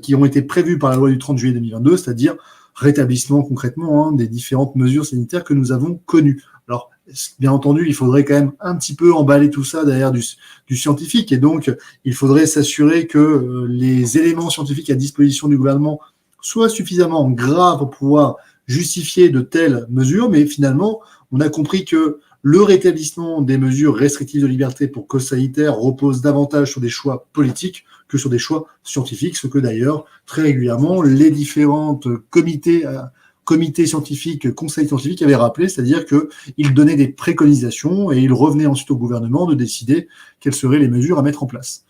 B: qui ont été prévues par la loi du 30 juillet 2022, c'est-à-dire rétablissement concrètement des différentes mesures sanitaires que nous avons connues. Alors, bien entendu, il faudrait quand même un petit peu emballer tout ça derrière du scientifique, et donc il faudrait s'assurer que les éléments scientifiques à disposition du gouvernement soient suffisamment graves pour pouvoir justifier de telles mesures, mais finalement, on a compris que le rétablissement des mesures restrictives de liberté pour cause sanitaire repose davantage sur des choix politiques que sur des choix scientifiques, ce que d'ailleurs, très régulièrement, les différentes comités scientifiques, conseils scientifiques avaient rappelé, c'est-à-dire qu'ils donnaient des préconisations et ils revenaient ensuite au gouvernement de décider quelles seraient les mesures à mettre en place.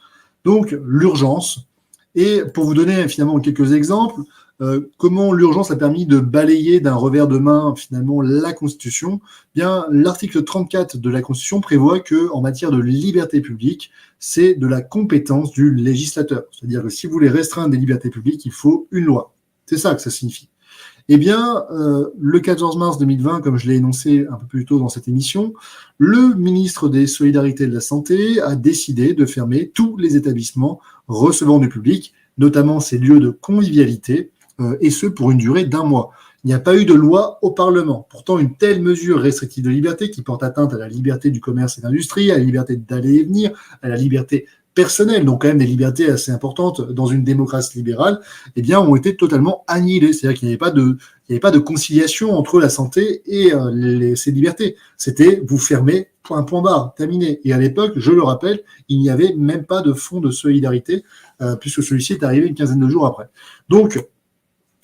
B: Donc, l'urgence. Et pour vous donner finalement quelques exemples, comment l'urgence a permis de balayer d'un revers de main finalement la Constitution, l'article 34 de la Constitution prévoit que en matière de liberté publique, c'est de la compétence du législateur. C'est-à-dire que si vous voulez restreindre des libertés publiques, il faut une loi. C'est ça que ça signifie. Le 14 mars 2020, comme je l'ai énoncé un peu plus tôt dans cette émission, le ministre des Solidarités et de la Santé a décidé de fermer tous les établissements recevant du public, notamment ces lieux de convivialité, et ce pour une durée d'1 mois. Il n'y a pas eu de loi au Parlement. Pourtant, une telle mesure restrictive de liberté qui porte atteinte à la liberté du commerce et de l'industrie, à la liberté d'aller et venir, à la liberté personnelle, donc quand même des libertés assez importantes dans une démocratie libérale, ont été totalement annihilées. C'est-à-dire qu'il n'y avait pas de conciliation entre la santé et ces libertés. C'était vous fermez, point barre, terminé. Et à l'époque, je le rappelle, il n'y avait même pas de fonds de solidarité, puisque celui-ci est arrivé une quinzaine de jours après. Donc,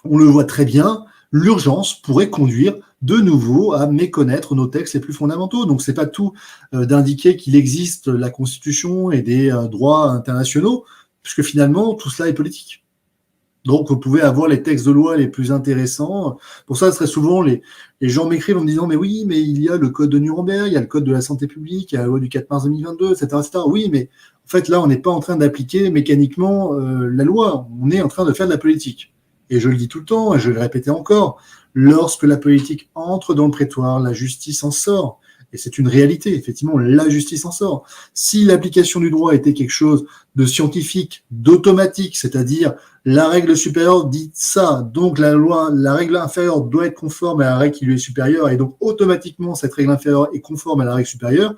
B: on le voit très bien, l'urgence pourrait conduire de nouveau à méconnaître nos textes les plus fondamentaux. Donc, c'est pas tout d'indiquer qu'il existe la Constitution et des droits internationaux, puisque finalement, tout cela est politique. Donc, vous pouvez avoir les textes de loi les plus intéressants. Pour ça, très souvent, les gens m'écrivent en me disant « Mais oui, mais il y a le code de Nuremberg, il y a le code de la santé publique, il y a la loi du 4 mars 2022, etc. etc. » Oui, mais en fait, là, on n'est pas en train d'appliquer mécaniquement la loi. On est en train de faire de la politique. Et je le dis tout le temps, et je vais le répéter encore, lorsque la politique entre dans le prétoire, la justice en sort. Et c'est une réalité, effectivement, la justice en sort. Si l'application du droit était quelque chose de scientifique, d'automatique, c'est-à-dire la règle supérieure dit ça, donc la règle inférieure doit être conforme à la règle qui lui est supérieure, et donc automatiquement cette règle inférieure est conforme à la règle supérieure,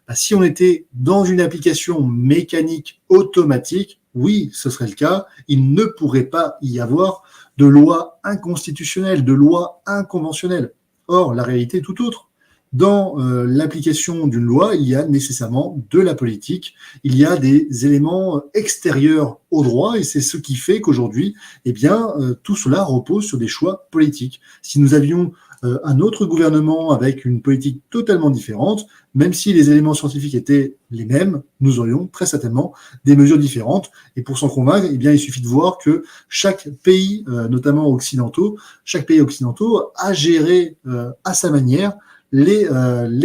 B: bah, si on était dans une application mécanique automatique, oui, ce serait le cas, il ne pourrait pas y avoir de loi inconstitutionnelle, de loi inconventionnelle. Or, la réalité est tout autre. Dans l'application d'une loi, il y a nécessairement de la politique, il y a des éléments extérieurs au droit, et c'est ce qui fait qu'aujourd'hui, eh bien, tout cela repose sur des choix politiques. Si nous avions un autre gouvernement avec une politique totalement différente, même si les éléments scientifiques étaient les mêmes, nous aurions très certainement des mesures différentes. Et pour s'en convaincre, eh bien, il suffit de voir que chaque pays, notamment occidentaux, chaque pays occidentaux a géré à sa manière les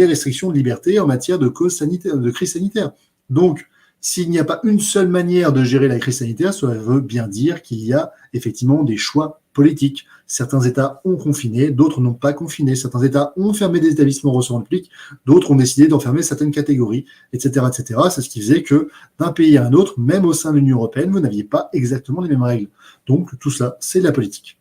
B: restrictions de liberté en matière de crise sanitaire. Donc, s'il n'y a pas une seule manière de gérer la crise sanitaire, cela veut bien dire qu'il y a effectivement des choix politiques. Certains États ont confiné, d'autres n'ont pas confiné. Certains États ont fermé des établissements recevant le public, d'autres ont décidé d'enfermer certaines catégories, etc., etc. C'est ce qui faisait que d'un pays à un autre, même au sein de l'Union européenne, vous n'aviez pas exactement les mêmes règles. Donc tout cela, c'est de la politique.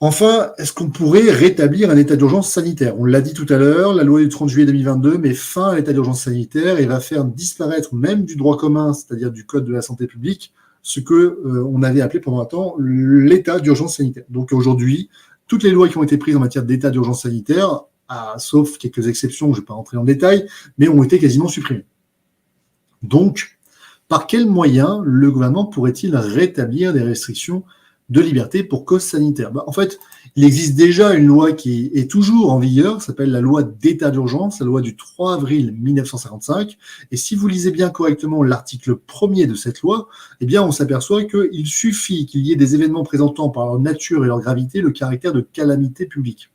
B: Enfin, est-ce qu'on pourrait rétablir un état d'urgence sanitaire? On l'a dit tout à l'heure, la loi du 30 juillet 2022 met fin à l'état d'urgence sanitaire et va faire disparaître même du droit commun, c'est-à-dire du code de la santé publique, ce que on avait appelé pendant un temps l'état d'urgence sanitaire. Donc aujourd'hui, toutes les lois qui ont été prises en matière d'état d'urgence sanitaire, sauf quelques exceptions, je ne vais pas rentrer en détail, mais ont été quasiment supprimées. Donc, par quels moyens le gouvernement pourrait-il rétablir des restrictions de liberté pour cause sanitaire? En fait, il existe déjà une loi qui est toujours en vigueur, s'appelle la loi d'état d'urgence, la loi du 3 avril 1955. Et si vous lisez bien correctement l'article 1er de cette loi, eh bien, on s'aperçoit qu'il suffit qu'il y ait des événements présentant par leur nature et leur gravité le caractère de calamité publique.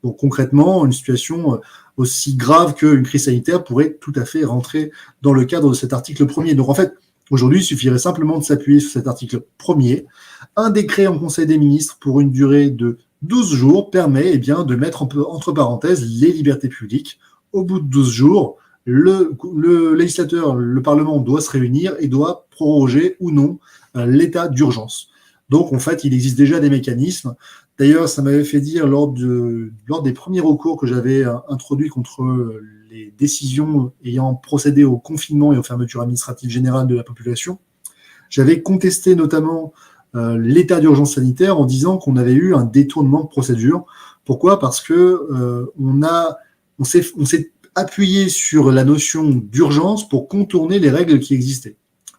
B: Donc concrètement, une situation aussi grave qu'une crise sanitaire pourrait tout à fait rentrer dans le cadre de cet article 1er. Donc en fait, aujourd'hui, il suffirait simplement de s'appuyer sur cet article 1er. Un décret en Conseil des ministres pour une durée de 12 jours permet de mettre entre parenthèses les libertés publiques. Au bout de 12 jours, le législateur, le Parlement doit se réunir et doit proroger ou non l'état d'urgence. Donc, en fait, il existe déjà des mécanismes. D'ailleurs, ça m'avait fait dire lors des premiers recours que j'avais introduits contre les décisions ayant procédé au confinement et aux fermetures administratives générales de la population, j'avais contesté notamment l'état d'urgence sanitaire en disant qu'on avait eu un détournement de procédure. Pourquoi ? Parce que on s'est appuyé sur la notion d'urgence pour contourner les règles qui existaient.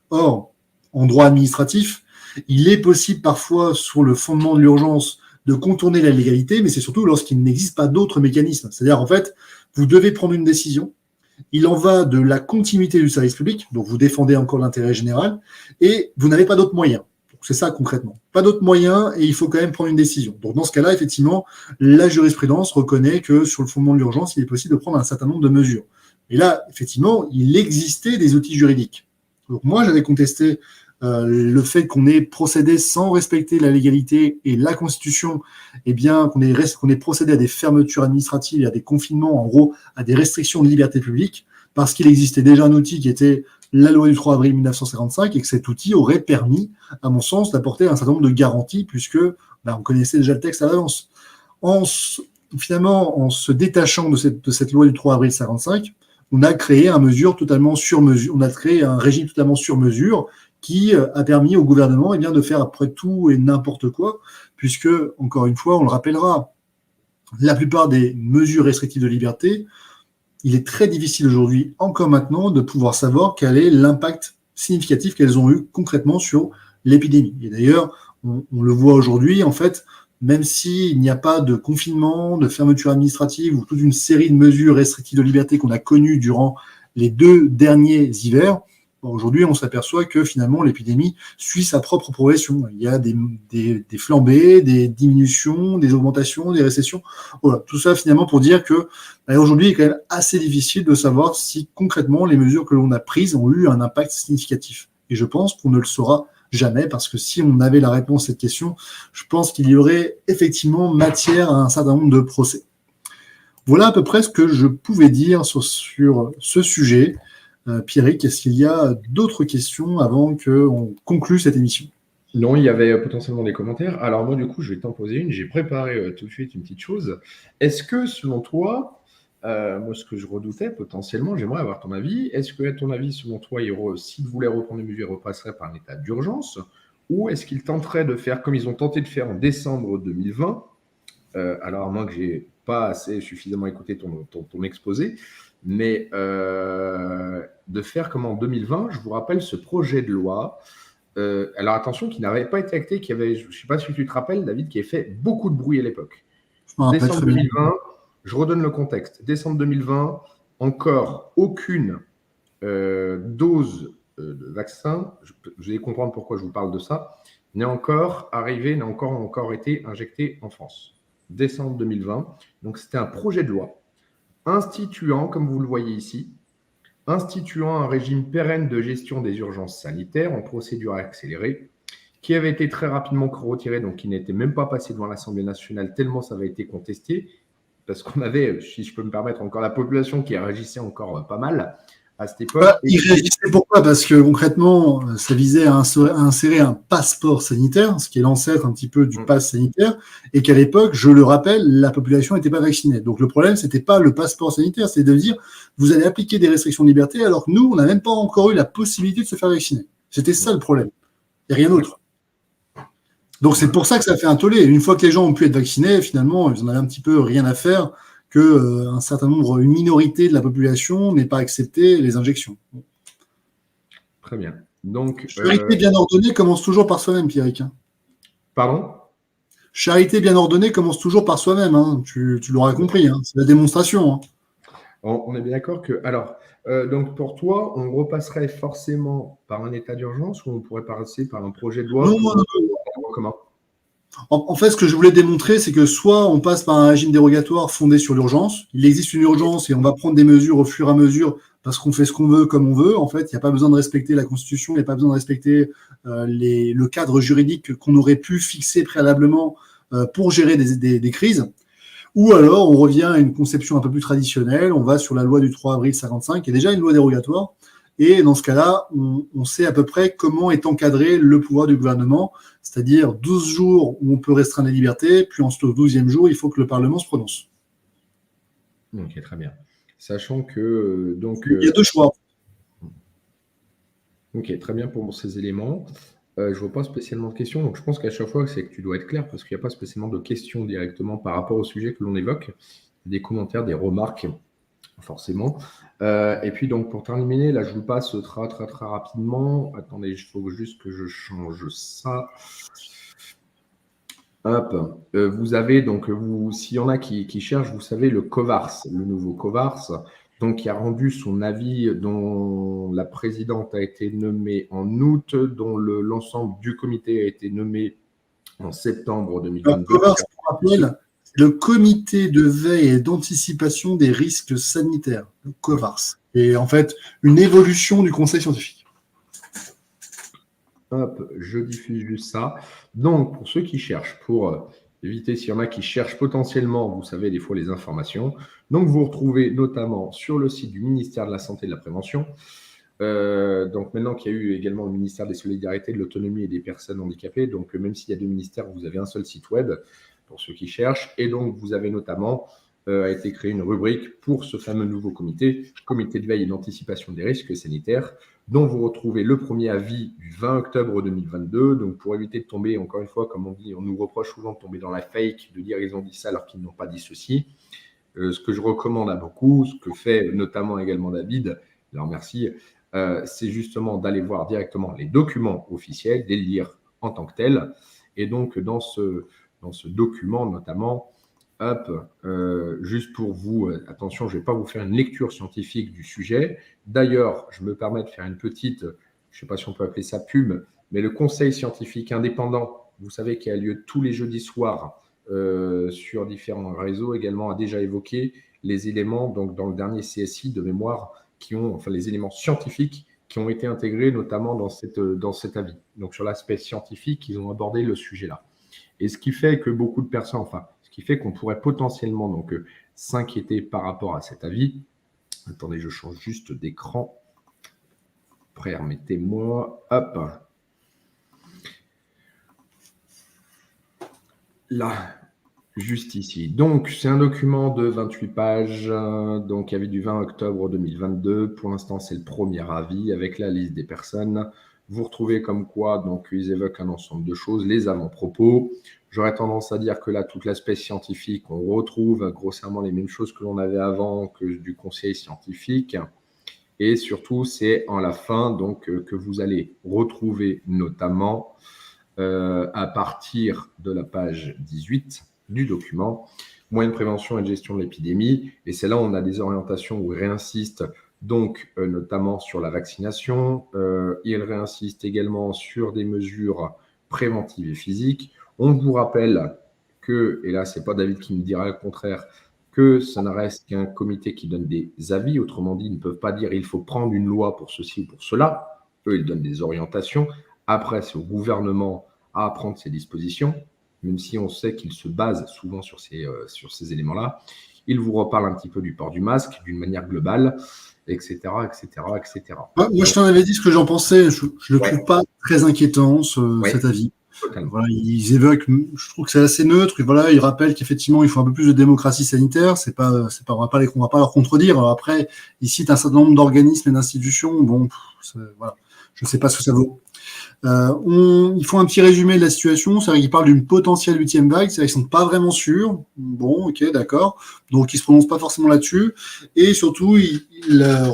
B: Or, en droit administratif, il est possible parfois, sur le fondement de l'urgence, de contourner la légalité, mais c'est surtout lorsqu'il n'existe pas d'autres mécanismes. C'est-à-dire, en fait, vous devez prendre une décision. Il en va de la continuité du service public, donc vous défendez encore l'intérêt général, et vous n'avez pas d'autres moyens. Donc c'est ça concrètement. Pas d'autres moyens, et il faut quand même prendre une décision. Donc dans ce cas-là, effectivement, la jurisprudence reconnaît que sur le fondement de l'urgence, il est possible de prendre un certain nombre de mesures. Et là, effectivement, il existait des outils juridiques. Donc moi, j'avais contesté le fait qu'on ait procédé sans respecter la légalité et la Constitution, eh bien, qu'on ait procédé à des fermetures administratives et à des confinements, en gros, à des restrictions de liberté publique, parce qu'il existait déjà un outil qui était la loi du 3 avril 1955 et que cet outil aurait permis, à mon sens, d'apporter un certain nombre de garanties puisque on connaissait déjà le texte à l'avance. Finalement, en se détachant de cette loi du 3 avril 1955, on a créé un régime totalement sur mesure qui a permis au gouvernement de faire après tout et n'importe quoi, puisque, encore une fois, on le rappellera, la plupart des mesures restrictives de liberté, il est très difficile aujourd'hui, encore maintenant, de pouvoir savoir quel est l'impact significatif qu'elles ont eu concrètement sur l'épidémie. Et d'ailleurs, on le voit aujourd'hui, en fait, même s'il n'y a pas de confinement, de fermeture administrative ou toute une série de mesures restrictives de liberté qu'on a connues durant les 2 derniers hivers, aujourd'hui, on s'aperçoit que finalement, l'épidémie suit sa propre progression. Il y a des flambées, des diminutions, des augmentations, des récessions. Voilà, tout ça finalement pour dire que aujourd'hui, il est quand même assez difficile de savoir si concrètement les mesures que l'on a prises ont eu un impact significatif. Et je pense qu'on ne le saura jamais, parce que si on avait la réponse à cette question, je pense qu'il y aurait effectivement matière à un certain nombre de procès. Voilà à peu près ce que je pouvais dire sur ce sujet. Pierrick, est-ce qu'il y a d'autres questions avant qu'on conclue cette émission?
A: Non, il y avait potentiellement des commentaires. Alors moi, du coup, je vais t'en poser une. J'ai préparé tout de suite une petite chose. Est-ce que, selon toi, moi, ce que je redoutais potentiellement, j'aimerais avoir ton avis. Est-ce que, à ton avis, selon toi, s'ils voulaient reprendre les mesures, ils repasseraient par un état d'urgence? Ou est-ce qu'ils tenteraient de faire comme ils ont tenté de faire en décembre 2020? Alors, à moins que j'ai pas assez suffisamment écouté ton exposé, mais de faire comme en 2020, je vous rappelle ce projet de loi. Alors attention, qui n'avait pas été acté, je ne sais pas si tu te rappelles, David, qui a fait beaucoup de bruit à l'époque.
B: Je me rappelle
A: Décembre
B: très bien.
A: 2020, je redonne le contexte. Décembre 2020, encore aucune dose de vaccin, vous allez comprendre pourquoi je vous parle de ça, n'est encore arrivée, n'a encore été injectée en France. Décembre 2020, donc c'était un projet de loi instituant, comme vous le voyez ici, instituant un régime pérenne de gestion des urgences sanitaires en procédure accélérée, qui avait été très rapidement retiré, donc qui n'était même pas passé devant l'Assemblée nationale, tellement ça avait été contesté, parce qu'on avait, si je peux me permettre, encore la population qui réagissait encore pas mal à cette époque.
B: Il réagissait pourquoi? Parce que concrètement, ça visait à insérer un passeport sanitaire, ce qui est l'ancêtre un petit peu du pass sanitaire, et qu'à l'époque, je le rappelle, la population n'était pas vaccinée. Donc le problème, c'était pas le passeport sanitaire, c'est de dire, vous allez appliquer des restrictions de liberté, alors que nous, on n'a même pas encore eu la possibilité de se faire vacciner. C'était ça le problème, et rien d'autre. Donc c'est pour ça que ça fait un tollé. Une fois que les gens ont pu être vaccinés, finalement, ils en avaient un petit peu rien à faire que un certain nombre, une minorité de la population n'ait pas accepté les injections.
A: Très bien. Donc,
B: charité bien ordonnée commence toujours par soi-même, Pierrick.
A: Pardon?
B: Charité bien ordonnée commence toujours par soi-même. Hein. Tu l'auras compris. Hein. C'est la démonstration. Hein.
A: On est bien d'accord que. Alors, donc pour toi, on repasserait forcément par un état d'urgence ou on pourrait passer par un projet de loi
B: Non,
A: pour comment?
B: En fait, ce que je voulais démontrer, c'est que soit on passe par un régime dérogatoire fondé sur l'urgence, il existe une urgence et on va prendre des mesures au fur et à mesure parce qu'on fait ce qu'on veut comme on veut. En fait, il n'y a pas besoin de respecter la Constitution, il n'y a pas besoin de respecter le cadre juridique qu'on aurait pu fixer préalablement pour gérer des crises. Ou alors, on revient à une conception un peu plus traditionnelle, on va sur la loi du 3 avril 55, qui est déjà une loi dérogatoire, et dans ce cas-là, on sait à peu près comment est encadré le pouvoir du gouvernement, c'est-à-dire 12 jours où on peut restreindre les libertés, puis en ce 12e jour, il faut que le Parlement se prononce.
A: Ok, très bien. Sachant que donc.
B: Il y a deux choix.
A: Ok, très bien pour ces éléments. Je ne vois pas spécialement de questions, donc je pense qu'à chaque fois, c'est que tu dois être clair parce qu'il n'y a pas spécialement de questions directement par rapport au sujet que l'on évoque. Des commentaires, des remarques, forcément. Et puis, donc, pour terminer, là, je vous passe très, très, très rapidement. Attendez, il faut juste que je change ça. Hop. Vous avez, donc, s'il y en a qui cherchent, vous savez, le COVARS, le nouveau COVARS, donc, qui a rendu son avis, dont la présidente a été nommée en août, dont l'ensemble du comité a été nommé en septembre 2022.
B: Le COVARS, pour rappel, le comité de veille et d'anticipation des risques sanitaires, le COVARS, et en fait une évolution du conseil scientifique.
A: Hop, je diffuse juste ça. Donc, pour ceux qui cherchent, pour éviter s'il y en a qui cherchent potentiellement, vous savez, des fois les informations, donc vous retrouvez notamment sur le site du ministère de la Santé et de la Prévention. Donc maintenant qu'il y a eu également le ministère des Solidarités, de l'Autonomie et des Personnes Handicapées, donc même s'il y a deux ministères, vous avez un seul site web pour ceux qui cherchent. Et donc vous avez notamment a été créée une rubrique pour ce fameux nouveau comité de veille et d'anticipation des risques sanitaires, dont vous retrouvez le premier avis du 20 octobre 2022. Donc pour éviter de tomber, encore une fois, comme on dit, on nous reproche souvent de tomber dans la fake, de dire ils ont dit ça alors qu'ils n'ont pas dit ceci. Ce que je recommande à beaucoup, ce que fait notamment également David, alors merci, c'est justement d'aller voir directement les documents officiels, de les lire en tant que tels. Et donc, dans ce document, notamment, juste pour vous, attention, je ne vais pas vous faire une lecture scientifique du sujet. D'ailleurs, je me permets de faire une petite, je ne sais pas si on peut appeler ça pub, mais le conseil scientifique indépendant, vous savez, qui a lieu tous les jeudis soirs sur différents réseaux, également a déjà évoqué les éléments, donc dans le dernier CSI de mémoire, les éléments scientifiques qui ont été intégrés notamment dans cet avis. Donc sur l'aspect scientifique, ils ont abordé le sujet-là. Et ce qui fait que beaucoup de personnes, ce qui fait qu'on pourrait potentiellement donc s'inquiéter par rapport à cet avis. Attendez, je change juste d'écran. Permettez-moi. Hop. Là, juste ici. Donc, c'est un document de 28 pages, donc avis du 20 octobre 2022. Pour l'instant, c'est le premier avis avec la liste des personnes. Vous retrouvez comme quoi, donc, ils évoquent un ensemble de choses, les avant-propos. J'aurais tendance à dire que là, tout l'aspect scientifique, on retrouve grossièrement les mêmes choses que l'on avait avant que du conseil scientifique. Et surtout, c'est en la fin donc, que vous allez retrouver notamment à partir de la page 18 du document, moyens de prévention et de gestion de l'épidémie. Et c'est là où on a des orientations où il réinsiste donc notamment sur la vaccination. Il réinsiste également sur des mesures préventives et physiques. On vous rappelle que, et là, ce n'est pas David qui me dira le contraire, que ça ne reste qu'un comité qui donne des avis. Autrement dit, ils ne peuvent pas dire il faut prendre une loi pour ceci ou pour cela. Eux, ils donnent des orientations. Après, c'est au gouvernement à prendre ses dispositions, même si on sait qu'il se base souvent sur ces éléments-là. Il vous reparle un petit peu du port du masque d'une manière globale, etc., etc., etc.
B: Moi, je t'en avais dit ce que j'en pensais. Je ne le trouve pas très inquiétant, cet avis. Voilà, ils évoquent, je trouve que c'est assez neutre. Voilà, ils rappellent qu'effectivement, il faut un peu plus de démocratie sanitaire. On va pas leur contredire. Alors après, ils citent un certain nombre d'organismes et d'institutions. Bon, voilà, je ne sais pas ce que ça vaut. Ils font un petit résumé de la situation, c'est-à-dire qu'ils parlent d'une potentielle 8e vague, c'est-à-dire qu'ils ne sont pas vraiment sûrs. Bon, ok, d'accord. Donc, ils ne se prononcent pas forcément là-dessus. Et surtout, ils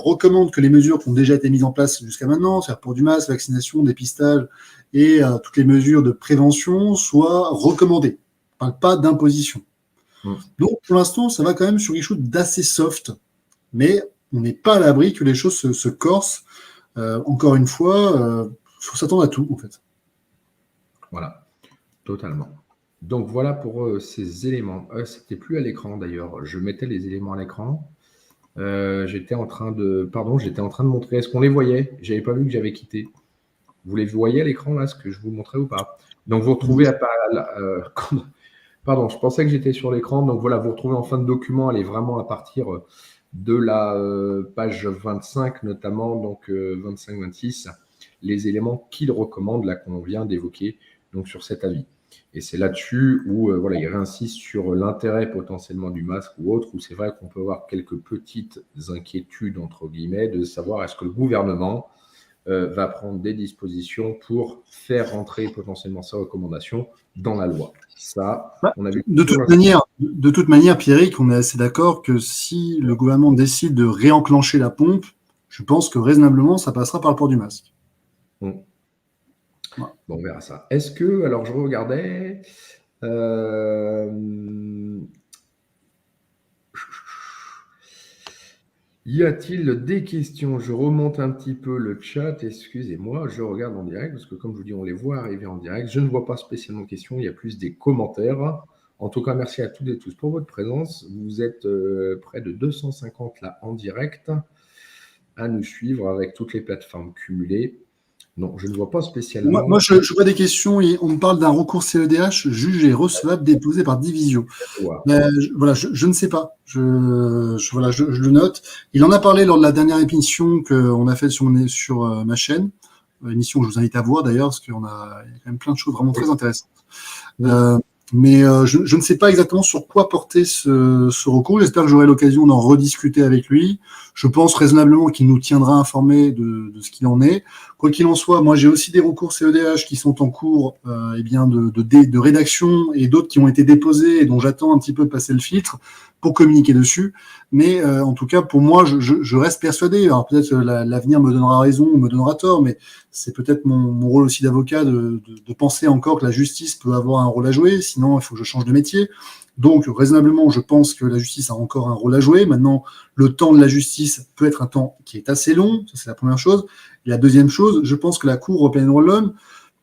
B: recommandent que les mesures qui ont déjà été mises en place jusqu'à maintenant, c'est-à-dire pour du masque, vaccination, dépistage et toutes les mesures de prévention, soient recommandées. On ne parle pas d'imposition. Donc, pour l'instant, ça va quand même sur quelque chose d'assez soft. Mais on n'est pas à l'abri que les choses se corsent. Encore une fois, il faut s'attendre à tout, en fait.
A: Voilà, totalement. Donc, voilà pour ces éléments. C'était plus à l'écran, d'ailleurs. Je mettais les éléments à l'écran. J'étais en train de montrer. Est-ce qu'on les voyait? Je n'avais pas vu que j'avais quitté. Vous les voyez à l'écran, là, ce que je vous montrais ou pas? Donc, vous retrouvez Pardon, je pensais que j'étais sur l'écran. Donc, voilà, vous retrouvez en fin de document. Elle est vraiment à partir de la page 25, notamment, donc 25-26. Les éléments qu'il recommande, là, qu'on vient d'évoquer, donc sur cet avis. Et c'est là-dessus où il réinsiste sur l'intérêt potentiellement du masque ou autre, où c'est vrai qu'on peut avoir quelques petites inquiétudes, entre guillemets, de savoir est-ce que le gouvernement va prendre des dispositions pour faire rentrer potentiellement ces recommandations dans la loi. Ça, on a vu.
B: De toute manière, Pierrick, on est assez d'accord que si le gouvernement décide de réenclencher la pompe, je pense que raisonnablement, ça passera par le port du masque.
A: Bon, on verra ça. Est-ce que, alors je regardais, y a-t-il des questions? Je remonte un petit peu le chat, excusez-moi, je regarde en direct, parce que comme je vous dis, on les voit arriver en direct. Je ne vois pas spécialement de questions, il y a plus des commentaires. En tout cas, merci à toutes et tous pour votre présence. Vous êtes près de 250 là en direct à nous suivre avec toutes les plateformes cumulées. Non, je ne vois pas spécialement.
B: Moi je vois des questions et on me parle d'un recours CEDH jugé recevable déposé par division. Voilà, je ne sais pas. Je le note. Il en a parlé lors de la dernière émission qu'on a faite sur ma chaîne, émission que je vous invite à voir d'ailleurs, parce qu'il y a quand même plein de choses vraiment très intéressantes. Mais je ne sais pas exactement sur quoi porter ce recours. J'espère que j'aurai l'occasion d'en rediscuter avec lui. Je pense raisonnablement qu'il nous tiendra informés de ce qu'il en est. Quoi qu'il en soit, moi j'ai aussi des recours CEDH qui sont en cours de rédaction et d'autres qui ont été déposés et dont j'attends un petit peu de passer le filtre pour communiquer dessus. Mais en tout cas, pour moi, je reste persuadé. Alors peut-être l'avenir me donnera raison ou me donnera tort, mais c'est peut-être mon rôle aussi d'avocat de penser encore que la justice peut avoir un rôle à jouer. Sinon, il faut que je change de métier. Donc, raisonnablement, je pense que la justice a encore un rôle à jouer. Maintenant, le temps de la justice peut être un temps qui est assez long. Ça, c'est la première chose. Et la deuxième chose, je pense que la Cour européenne des droits de l'homme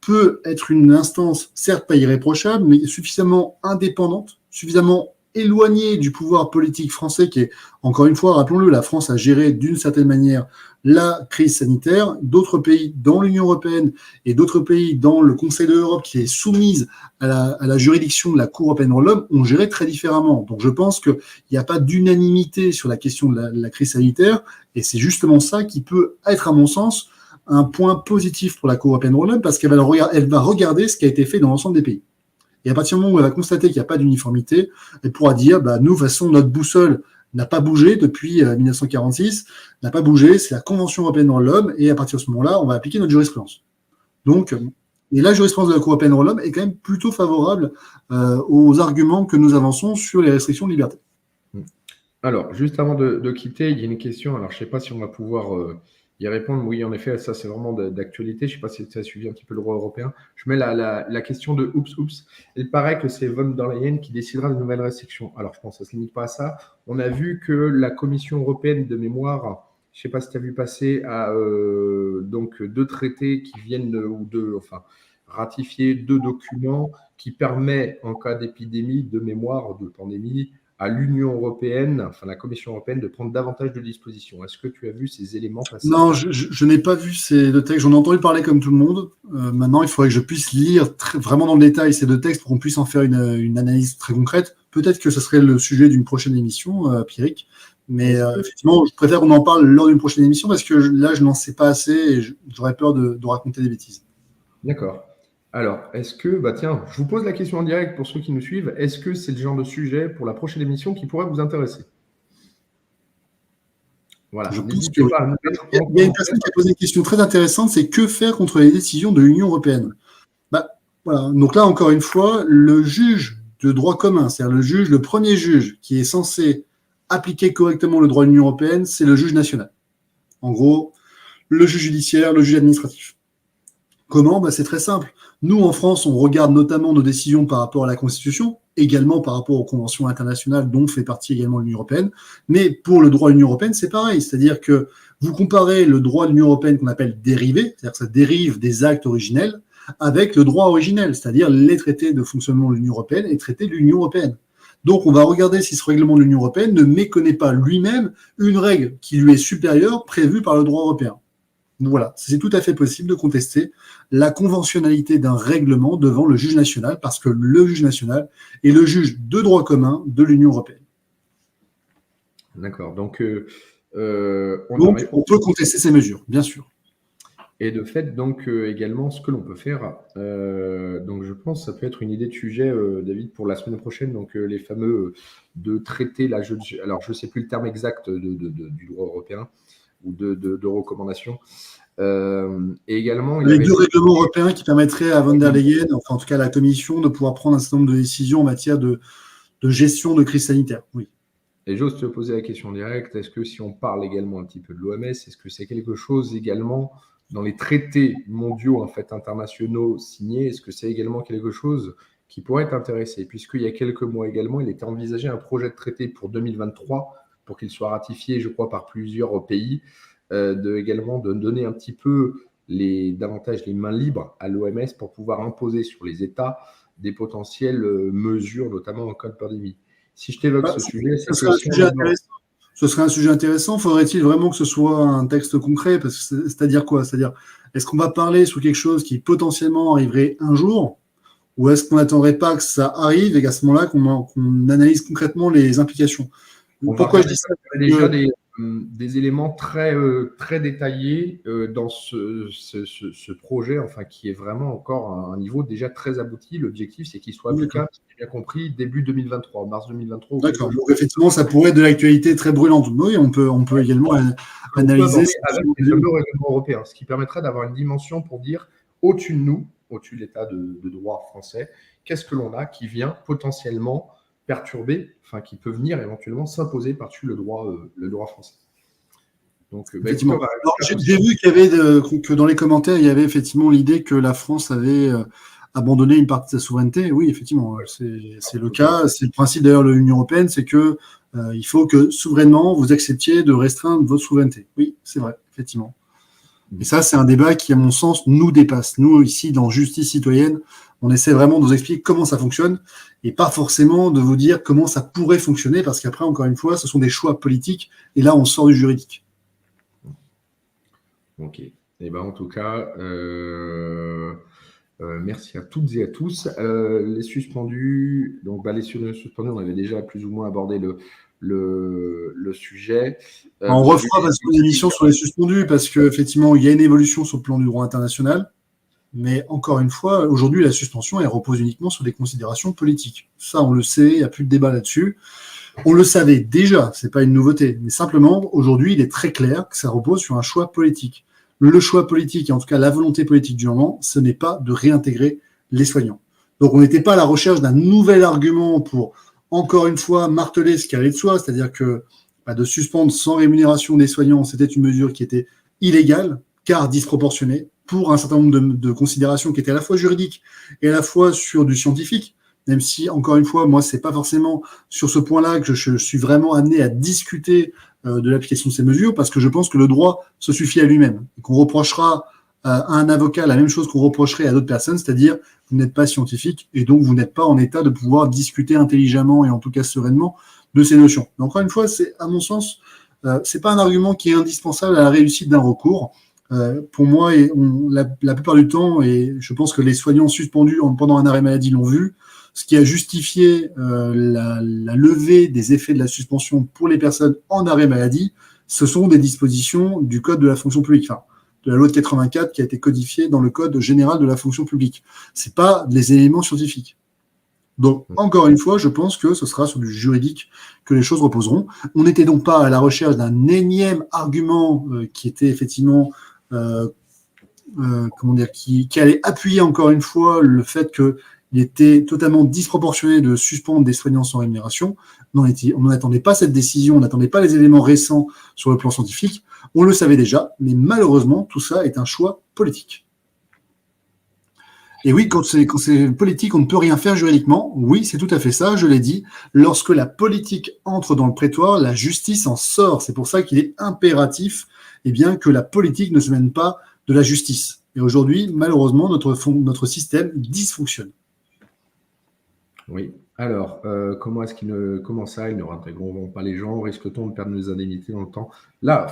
B: peut être une instance, certes pas irréprochable, mais suffisamment indépendante, suffisamment éloigné du pouvoir politique français qui est, encore une fois, rappelons-le, la France a géré d'une certaine manière la crise sanitaire. D'autres pays dans l'Union européenne et d'autres pays dans le Conseil de l'Europe qui est soumise à la juridiction de la Cour européenne de l'homme ont géré très différemment. Donc je pense qu'il n'y a pas d'unanimité sur la question de la crise sanitaire et c'est justement ça qui peut être, à mon sens, un point positif pour la Cour européenne de l'homme parce qu'elle va regarder ce qui a été fait dans l'ensemble des pays. Et à partir du moment où elle va constater qu'il n'y a pas d'uniformité, elle pourra dire, nous, de toute façon, notre boussole n'a pas bougé depuis 1946, n'a pas bougé, c'est la Convention européenne de l'homme, et à partir de ce moment-là, on va appliquer notre jurisprudence. Donc, et la jurisprudence de la Cour européenne de l'homme est quand même plutôt favorable aux arguments que nous avançons sur les restrictions de liberté.
A: Alors, juste avant de quitter, il y a une question, alors je ne sais pas si on va pouvoir y répondre. Oui, en effet, ça c'est vraiment d'actualité. Je ne sais pas si tu as suivi un petit peu le droit européen. Je mets la question de oups. Il paraît que c'est von der Leyen qui décidera de nouvelles restrictions. Alors, je pense que ça ne se limite pas à ça. On a vu que la Commission européenne de mémoire, je ne sais pas si tu as vu passer, a donc 2 traités qui viennent, ratifier 2 documents qui permettent, en cas d'épidémie, de mémoire, de pandémie, à l'Union européenne, enfin la Commission européenne, de prendre davantage de dispositions. Est-ce que tu as vu ces éléments passer?
B: Non, je n'ai pas vu ces 2 textes. J'en ai entendu parler comme tout le monde. Maintenant, il faudrait que je puisse lire vraiment dans le détail ces 2 textes pour qu'on puisse en faire une analyse très concrète. Peut-être que ce serait le sujet d'une prochaine émission, Pierrick. Mais effectivement, je préfère qu'on en parle lors d'une prochaine émission parce que là, je n'en sais pas assez et j'aurais peur de raconter des bêtises.
A: D'accord. Alors, est-ce que, tiens, je vous pose la question en direct pour ceux qui nous suivent. Est-ce que c'est le genre de sujet pour la prochaine émission qui pourrait vous intéresser? Voilà.
B: Je pense qu'il y a une personne qui a posé une question très intéressante, c'est que faire contre les décisions de l'Union européenne? Voilà. Donc là, encore une fois, le juge de droit commun, c'est-à-dire le premier juge qui est censé appliquer correctement le droit de l'Union européenne, c'est le juge national. En gros, le juge judiciaire, le juge administratif. Comment? C'est très simple. Nous, en France, on regarde notamment nos décisions par rapport à la Constitution, également par rapport aux conventions internationales dont fait partie également l'Union européenne. Mais pour le droit de l'Union européenne, c'est pareil. C'est-à-dire que vous comparez le droit de l'Union européenne qu'on appelle dérivé, c'est-à-dire que ça dérive des actes originels, avec le droit originel, c'est-à-dire les traités de fonctionnement de l'Union européenne et les traités de l'Union européenne. Donc, on va regarder si ce règlement de l'Union européenne ne méconnaît pas lui-même une règle qui lui est supérieure prévue par le droit européen. Donc voilà, c'est tout à fait possible de contester la conventionnalité d'un règlement devant le juge national parce que le juge national est le juge de droit commun de l'Union européenne.
A: D'accord. Donc,
B: on peut contester ces mesures, bien sûr.
A: Et de fait, donc, également, ce que l'on peut faire, donc je pense que ça peut être une idée de sujet, David, pour la semaine prochaine, donc les fameux de traiter, alors je ne sais plus le terme exact du droit européen, ou de recommandations. Et également,
B: les 2 règlements européens qui permettraient à von der Leyen, enfin en tout cas à la Commission, de pouvoir prendre un certain nombre de décisions en matière de gestion de crise sanitaire. Oui.
A: Et j'ose te poser la question directe, est-ce que si on parle également un petit peu de l'OMS, est-ce que c'est quelque chose également dans les traités mondiaux, en fait, internationaux signés, est-ce que c'est également quelque chose qui pourrait t'intéresser? Puisqu'il y a quelques mois également, il était envisagé un projet de traité pour 2023 pour qu'il soit ratifié, je crois, par plusieurs pays, également de donner un petit peu davantage les mains libres à l'OMS pour pouvoir imposer sur les États des potentielles mesures, notamment en cas de pandémie. Si je t'évoque ce sujet,
B: ce serait un sujet intéressant. Faudrait-il vraiment que ce soit un texte concret? C'est-à-dire quoi? C'est-à-dire, est-ce qu'on va parler sur quelque chose qui potentiellement arriverait un jour? Ou est-ce qu'on n'attendrait pas que ça arrive et qu'à ce moment-là, qu'on analyse concrètement les implications? Pourquoi je dis ça?
A: Déjà des éléments très, très détaillés dans ce projet, enfin, qui est vraiment encore à un niveau déjà très abouti. L'objectif, c'est qu'il soit applicable, si j'ai bien compris, début 2023, mars 2023.
B: D'accord. Donc, effectivement, ça pourrait être de l'actualité très brûlante. Oui, on peut également analyser
A: avec les fameux règlements européens, ce qui permettrait d'avoir une dimension pour dire au-dessus de nous, au-dessus de l'état de droit français, qu'est-ce que l'on a qui vient potentiellement perturbé, enfin qui peut venir éventuellement s'imposer par-dessus le droit français. Donc,
B: effectivement. J'ai vu qu'il y avait que dans les commentaires, il y avait effectivement l'idée que la France avait abandonné une partie de sa souveraineté. Oui, effectivement, c'est le cas. C'est le principe d'ailleurs de l'Union européenne, c'est que il faut que souverainement vous acceptiez de restreindre votre souveraineté. Oui, c'est vrai, effectivement. Et ça, c'est un débat qui, à mon sens, nous dépasse. Nous, ici, dans Justice citoyenne, on essaie vraiment de vous expliquer comment ça fonctionne et pas forcément de vous dire comment ça pourrait fonctionner, parce qu'après, encore une fois, ce sont des choix politiques et là, on sort du juridique.
A: Ok. Et ben, en tout cas, merci à toutes et à tous. Les suspendus, donc les suspendus, on avait déjà plus ou moins abordé le sujet.
B: On
A: Vous avez
B: refera une émission sur les suspendus parce qu'effectivement, il y a une évolution sur le plan du droit international. Mais encore une fois, aujourd'hui, la suspension, elle repose uniquement sur des considérations politiques. Ça, on le sait, il n'y a plus de débat là-dessus. On le savait déjà, c'est pas une nouveauté. Mais simplement, aujourd'hui, il est très clair que ça repose sur un choix politique. Le choix politique, et en tout cas la volonté politique du moment, ce n'est pas de réintégrer les soignants. Donc, on n'était pas à la recherche d'un nouvel argument pour, encore une fois, marteler ce qui allait de soi, c'est-à-dire que de suspendre sans rémunération des soignants, c'était une mesure qui était illégale, car disproportionnée, pour un certain nombre de considérations qui étaient à la fois juridiques et à la fois sur du scientifique, même si, encore une fois, moi, c'est pas forcément sur ce point-là que je suis vraiment amené à discuter de l'application de ces mesures, parce que je pense que le droit se suffit à lui-même, et qu'on reprochera à un avocat la même chose qu'on reprocherait à d'autres personnes, c'est-à-dire vous n'êtes pas scientifique, et donc vous n'êtes pas en état de pouvoir discuter intelligemment et en tout cas sereinement de ces notions. Mais encore une fois, c'est, à mon sens, c'est pas un argument qui est indispensable à la réussite d'un recours. Pour moi, la plupart du temps, et je pense que les soignants suspendus pendant un arrêt maladie l'ont vu, ce qui a justifié la levée des effets de la suspension pour les personnes en arrêt maladie, ce sont des dispositions du Code de la fonction publique, enfin, de la loi de 84 qui a été codifiée dans le Code général de la fonction publique. C'est pas des éléments scientifiques. Donc, encore une fois, je pense que ce sera sur du juridique que les choses reposeront. On n'était donc pas à la recherche d'un énième argument qui était effectivement qui allait appuyer encore une fois le fait qu'il était totalement disproportionné de suspendre des soignants sans rémunération. On n'attendait pas cette décision, on n'attendait pas les éléments récents sur le plan scientifique. On le savait déjà, mais malheureusement, tout ça est un choix politique. Et oui, quand c'est politique, on ne peut rien faire juridiquement. Oui, c'est tout à fait ça, je l'ai dit. Lorsque la politique entre dans le prétoire, la justice en sort. C'est pour ça qu'il est impératif que la politique ne se mêle pas de la justice. Et aujourd'hui, malheureusement, notre système dysfonctionne.
A: Oui. Alors, comment ça, ils ne réintégreront pas les gens? Risque-t-on de perdre nos indemnités dans le temps? Là,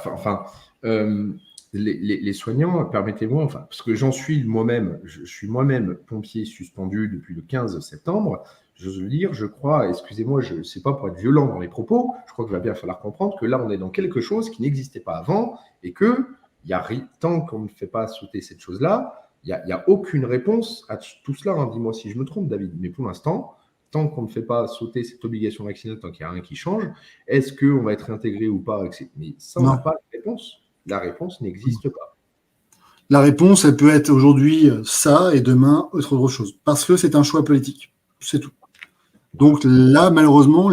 A: les soignants, permettez-moi, parce que j'en suis moi-même, je suis moi-même pompier suspendu depuis le 15 septembre. J'ose le dire, je crois, excusez-moi, je ne sais pas pour être violent dans les propos, je crois qu'il va bien falloir comprendre que là, on est dans quelque chose qui n'existait pas avant et que tant qu'on ne fait pas sauter cette chose-là, il n'y a aucune réponse à tout cela. Hein. Dis-moi si je me trompe, David, mais pour l'instant, tant qu'on ne fait pas sauter cette obligation vaccinale, tant qu'il n'y a rien qui change, est-ce qu'on va être intégré ou pas? Mais ça, on n'a pas de réponse. La réponse n'existe pas.
B: La réponse, elle peut être aujourd'hui ça et demain autre chose. Parce que c'est un choix politique. C'est tout. Donc là, malheureusement,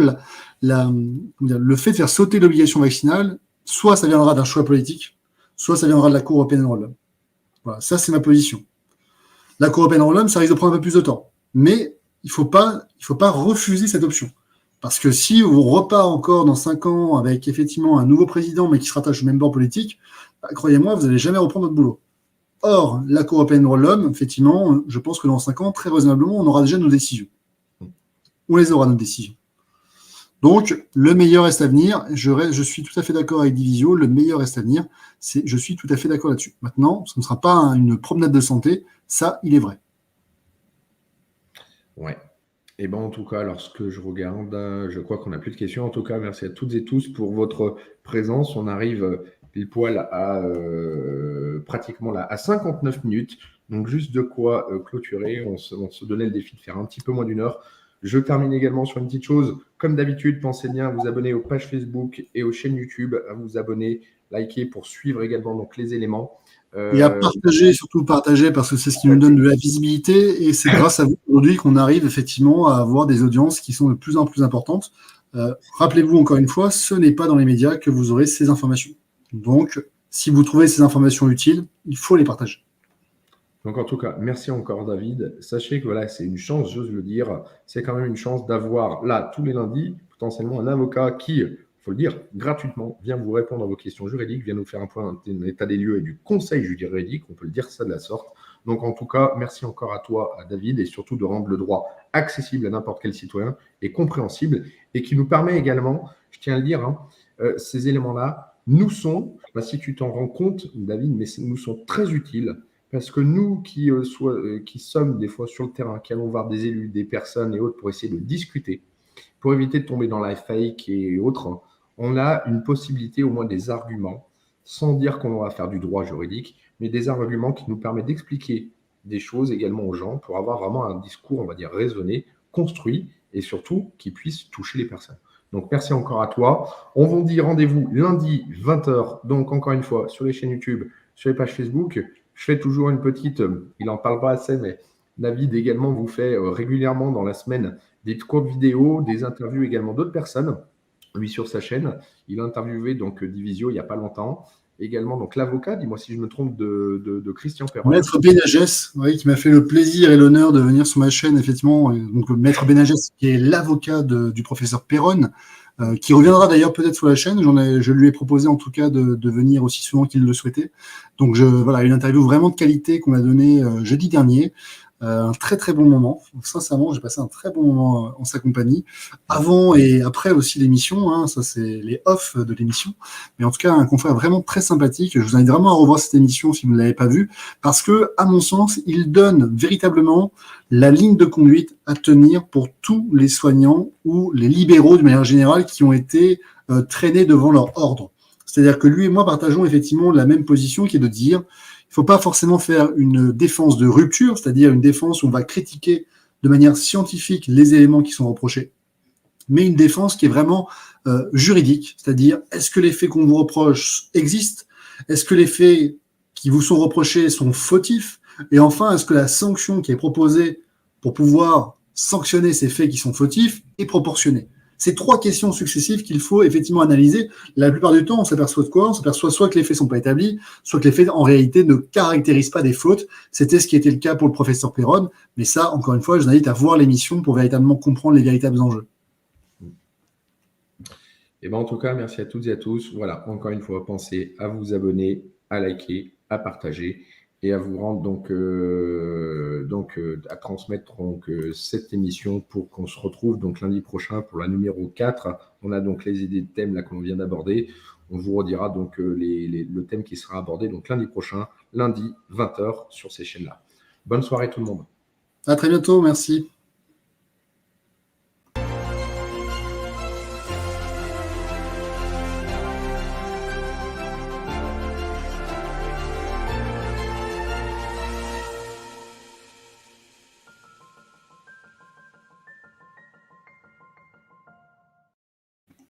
B: le fait de faire sauter l'obligation vaccinale, soit ça viendra d'un choix politique, soit ça viendra de la Cour européenne des droits de l'homme. Voilà, ça c'est ma position. La Cour européenne des droits de l'homme, ça risque de prendre un peu plus de temps. Mais il ne faut pas refuser cette option. Parce que si on repart encore dans 5 ans avec effectivement un nouveau président, mais qui se rattache au même bord politique, croyez-moi, vous n'allez jamais reprendre votre boulot. Or, la Cour européenne des droits de l'homme, effectivement, je pense que dans 5 ans, très raisonnablement, on aura déjà nos décisions. On les aura, nos décisions. Donc, le meilleur reste à venir. Je suis tout à fait d'accord avec Divisio. Le meilleur reste à venir. Je suis tout à fait d'accord là-dessus. Maintenant, ce ne sera pas une promenade de santé. Ça, il est vrai.
A: Ouais. Et en tout cas, lorsque je regarde, je crois qu'on n'a plus de questions. En tout cas, merci à toutes et tous pour votre présence. On arrive pile poil à pratiquement là, à 59 minutes. Donc, juste de quoi clôturer. On se donnait le défi de faire un petit peu moins d'une heure. Je termine également sur une petite chose. Comme d'habitude, pensez bien à vous abonner aux pages Facebook et aux chaînes YouTube, à vous abonner, liker pour suivre également donc, les éléments.
B: Et à partager, surtout partager, parce que c'est ce qui nous donne de la visibilité. Et c'est grâce à vous aujourd'hui qu'on arrive effectivement à avoir des audiences qui sont de plus en plus importantes. Rappelez-vous encore une fois, ce n'est pas dans les médias que vous aurez ces informations. Donc, si vous trouvez ces informations utiles, il faut les partager.
A: Donc en tout cas, merci encore David. Sachez que voilà, c'est une chance, j'ose le dire, c'est quand même une chance d'avoir là tous les lundis potentiellement un avocat qui faut le dire, gratuitement, vient vous répondre à vos questions juridiques, vient nous faire un état des lieux et du conseil juridique, on peut le dire ça de la sorte. Donc en tout cas, merci encore à toi, à David, et surtout de rendre le droit accessible à n'importe quel citoyen et compréhensible, et qui nous permet également, je tiens à le dire, ces éléments-là nous sont, si tu t'en rends compte, David, mais nous sont très utiles, parce que nous qui sommes des fois sur le terrain, qui allons voir des élus, des personnes et autres pour essayer de discuter, pour éviter de tomber dans la fake et autres, on a une possibilité, au moins des arguments, sans dire qu'on va faire du droit juridique, mais des arguments qui nous permettent d'expliquer des choses également aux gens pour avoir vraiment un discours, on va dire, raisonné, construit et surtout qui puisse toucher les personnes. Donc, merci encore à toi. On vous dit rendez-vous lundi 20h, donc encore une fois, sur les chaînes YouTube, sur les pages Facebook. Je fais toujours une petite, il n'en parle pas assez, mais David également vous fait régulièrement dans la semaine des courtes vidéos, des interviews également d'autres personnes. Lui, sur sa chaîne, il a interviewé donc Divisio il n'y a pas longtemps. Également, donc l'avocat, dis-moi si je me trompe, de Christian Perron.
B: Maître Benagès, oui, qui m'a fait le plaisir et l'honneur de venir sur ma chaîne, effectivement. Donc, Maître Benagès, qui est l'avocat du professeur Perron, qui reviendra d'ailleurs peut-être sur la chaîne. Je lui ai proposé en tout cas de venir aussi souvent qu'il le souhaitait. Donc, voilà, une interview vraiment de qualité qu'on a donnée jeudi dernier. Un très très bon moment. Sincèrement, j'ai passé un très bon moment en sa compagnie. Avant et après aussi l'émission, hein, ça c'est les off de l'émission. Mais en tout cas, un confrère vraiment très sympathique. Je vous invite vraiment à revoir cette émission si vous ne l'avez pas vue, parce que, à mon sens, il donne véritablement la ligne de conduite à tenir pour tous les soignants ou les libéraux de manière générale qui ont été traînés devant leur ordre. C'est-à-dire que lui et moi partageons effectivement la même position qui est de dire il ne faut pas forcément faire une défense de rupture, c'est-à-dire une défense où on va critiquer de manière scientifique les éléments qui sont reprochés, mais une défense qui est vraiment juridique, c'est-à-dire est-ce que les faits qu'on vous reproche existent? Est-ce que les faits qui vous sont reprochés sont fautifs? Et enfin, est-ce que la sanction qui est proposée pour pouvoir sanctionner ces faits qui sont fautifs est proportionnée? C'est trois questions successives qu'il faut effectivement analyser. La plupart du temps, on s'aperçoit de quoi? On s'aperçoit soit que les faits ne sont pas établis, soit que les faits, en réalité, ne caractérisent pas des fautes. C'était ce qui était le cas pour le professeur Perron. Mais ça, encore une fois, je vous invite à voir l'émission pour véritablement comprendre les véritables enjeux.
A: Et ben en tout cas, merci à toutes et à tous. Voilà, encore une fois, pensez à vous abonner, à liker, à partager et à vous rendre à transmettre cette émission pour qu'on se retrouve donc lundi prochain pour la numéro 4. On a donc les idées de thèmes là qu'on vient d'aborder. On vous redira donc le thème qui sera abordé donc lundi prochain, lundi 20h sur ces chaînes-là. Bonne soirée tout le monde.
B: À très bientôt, merci.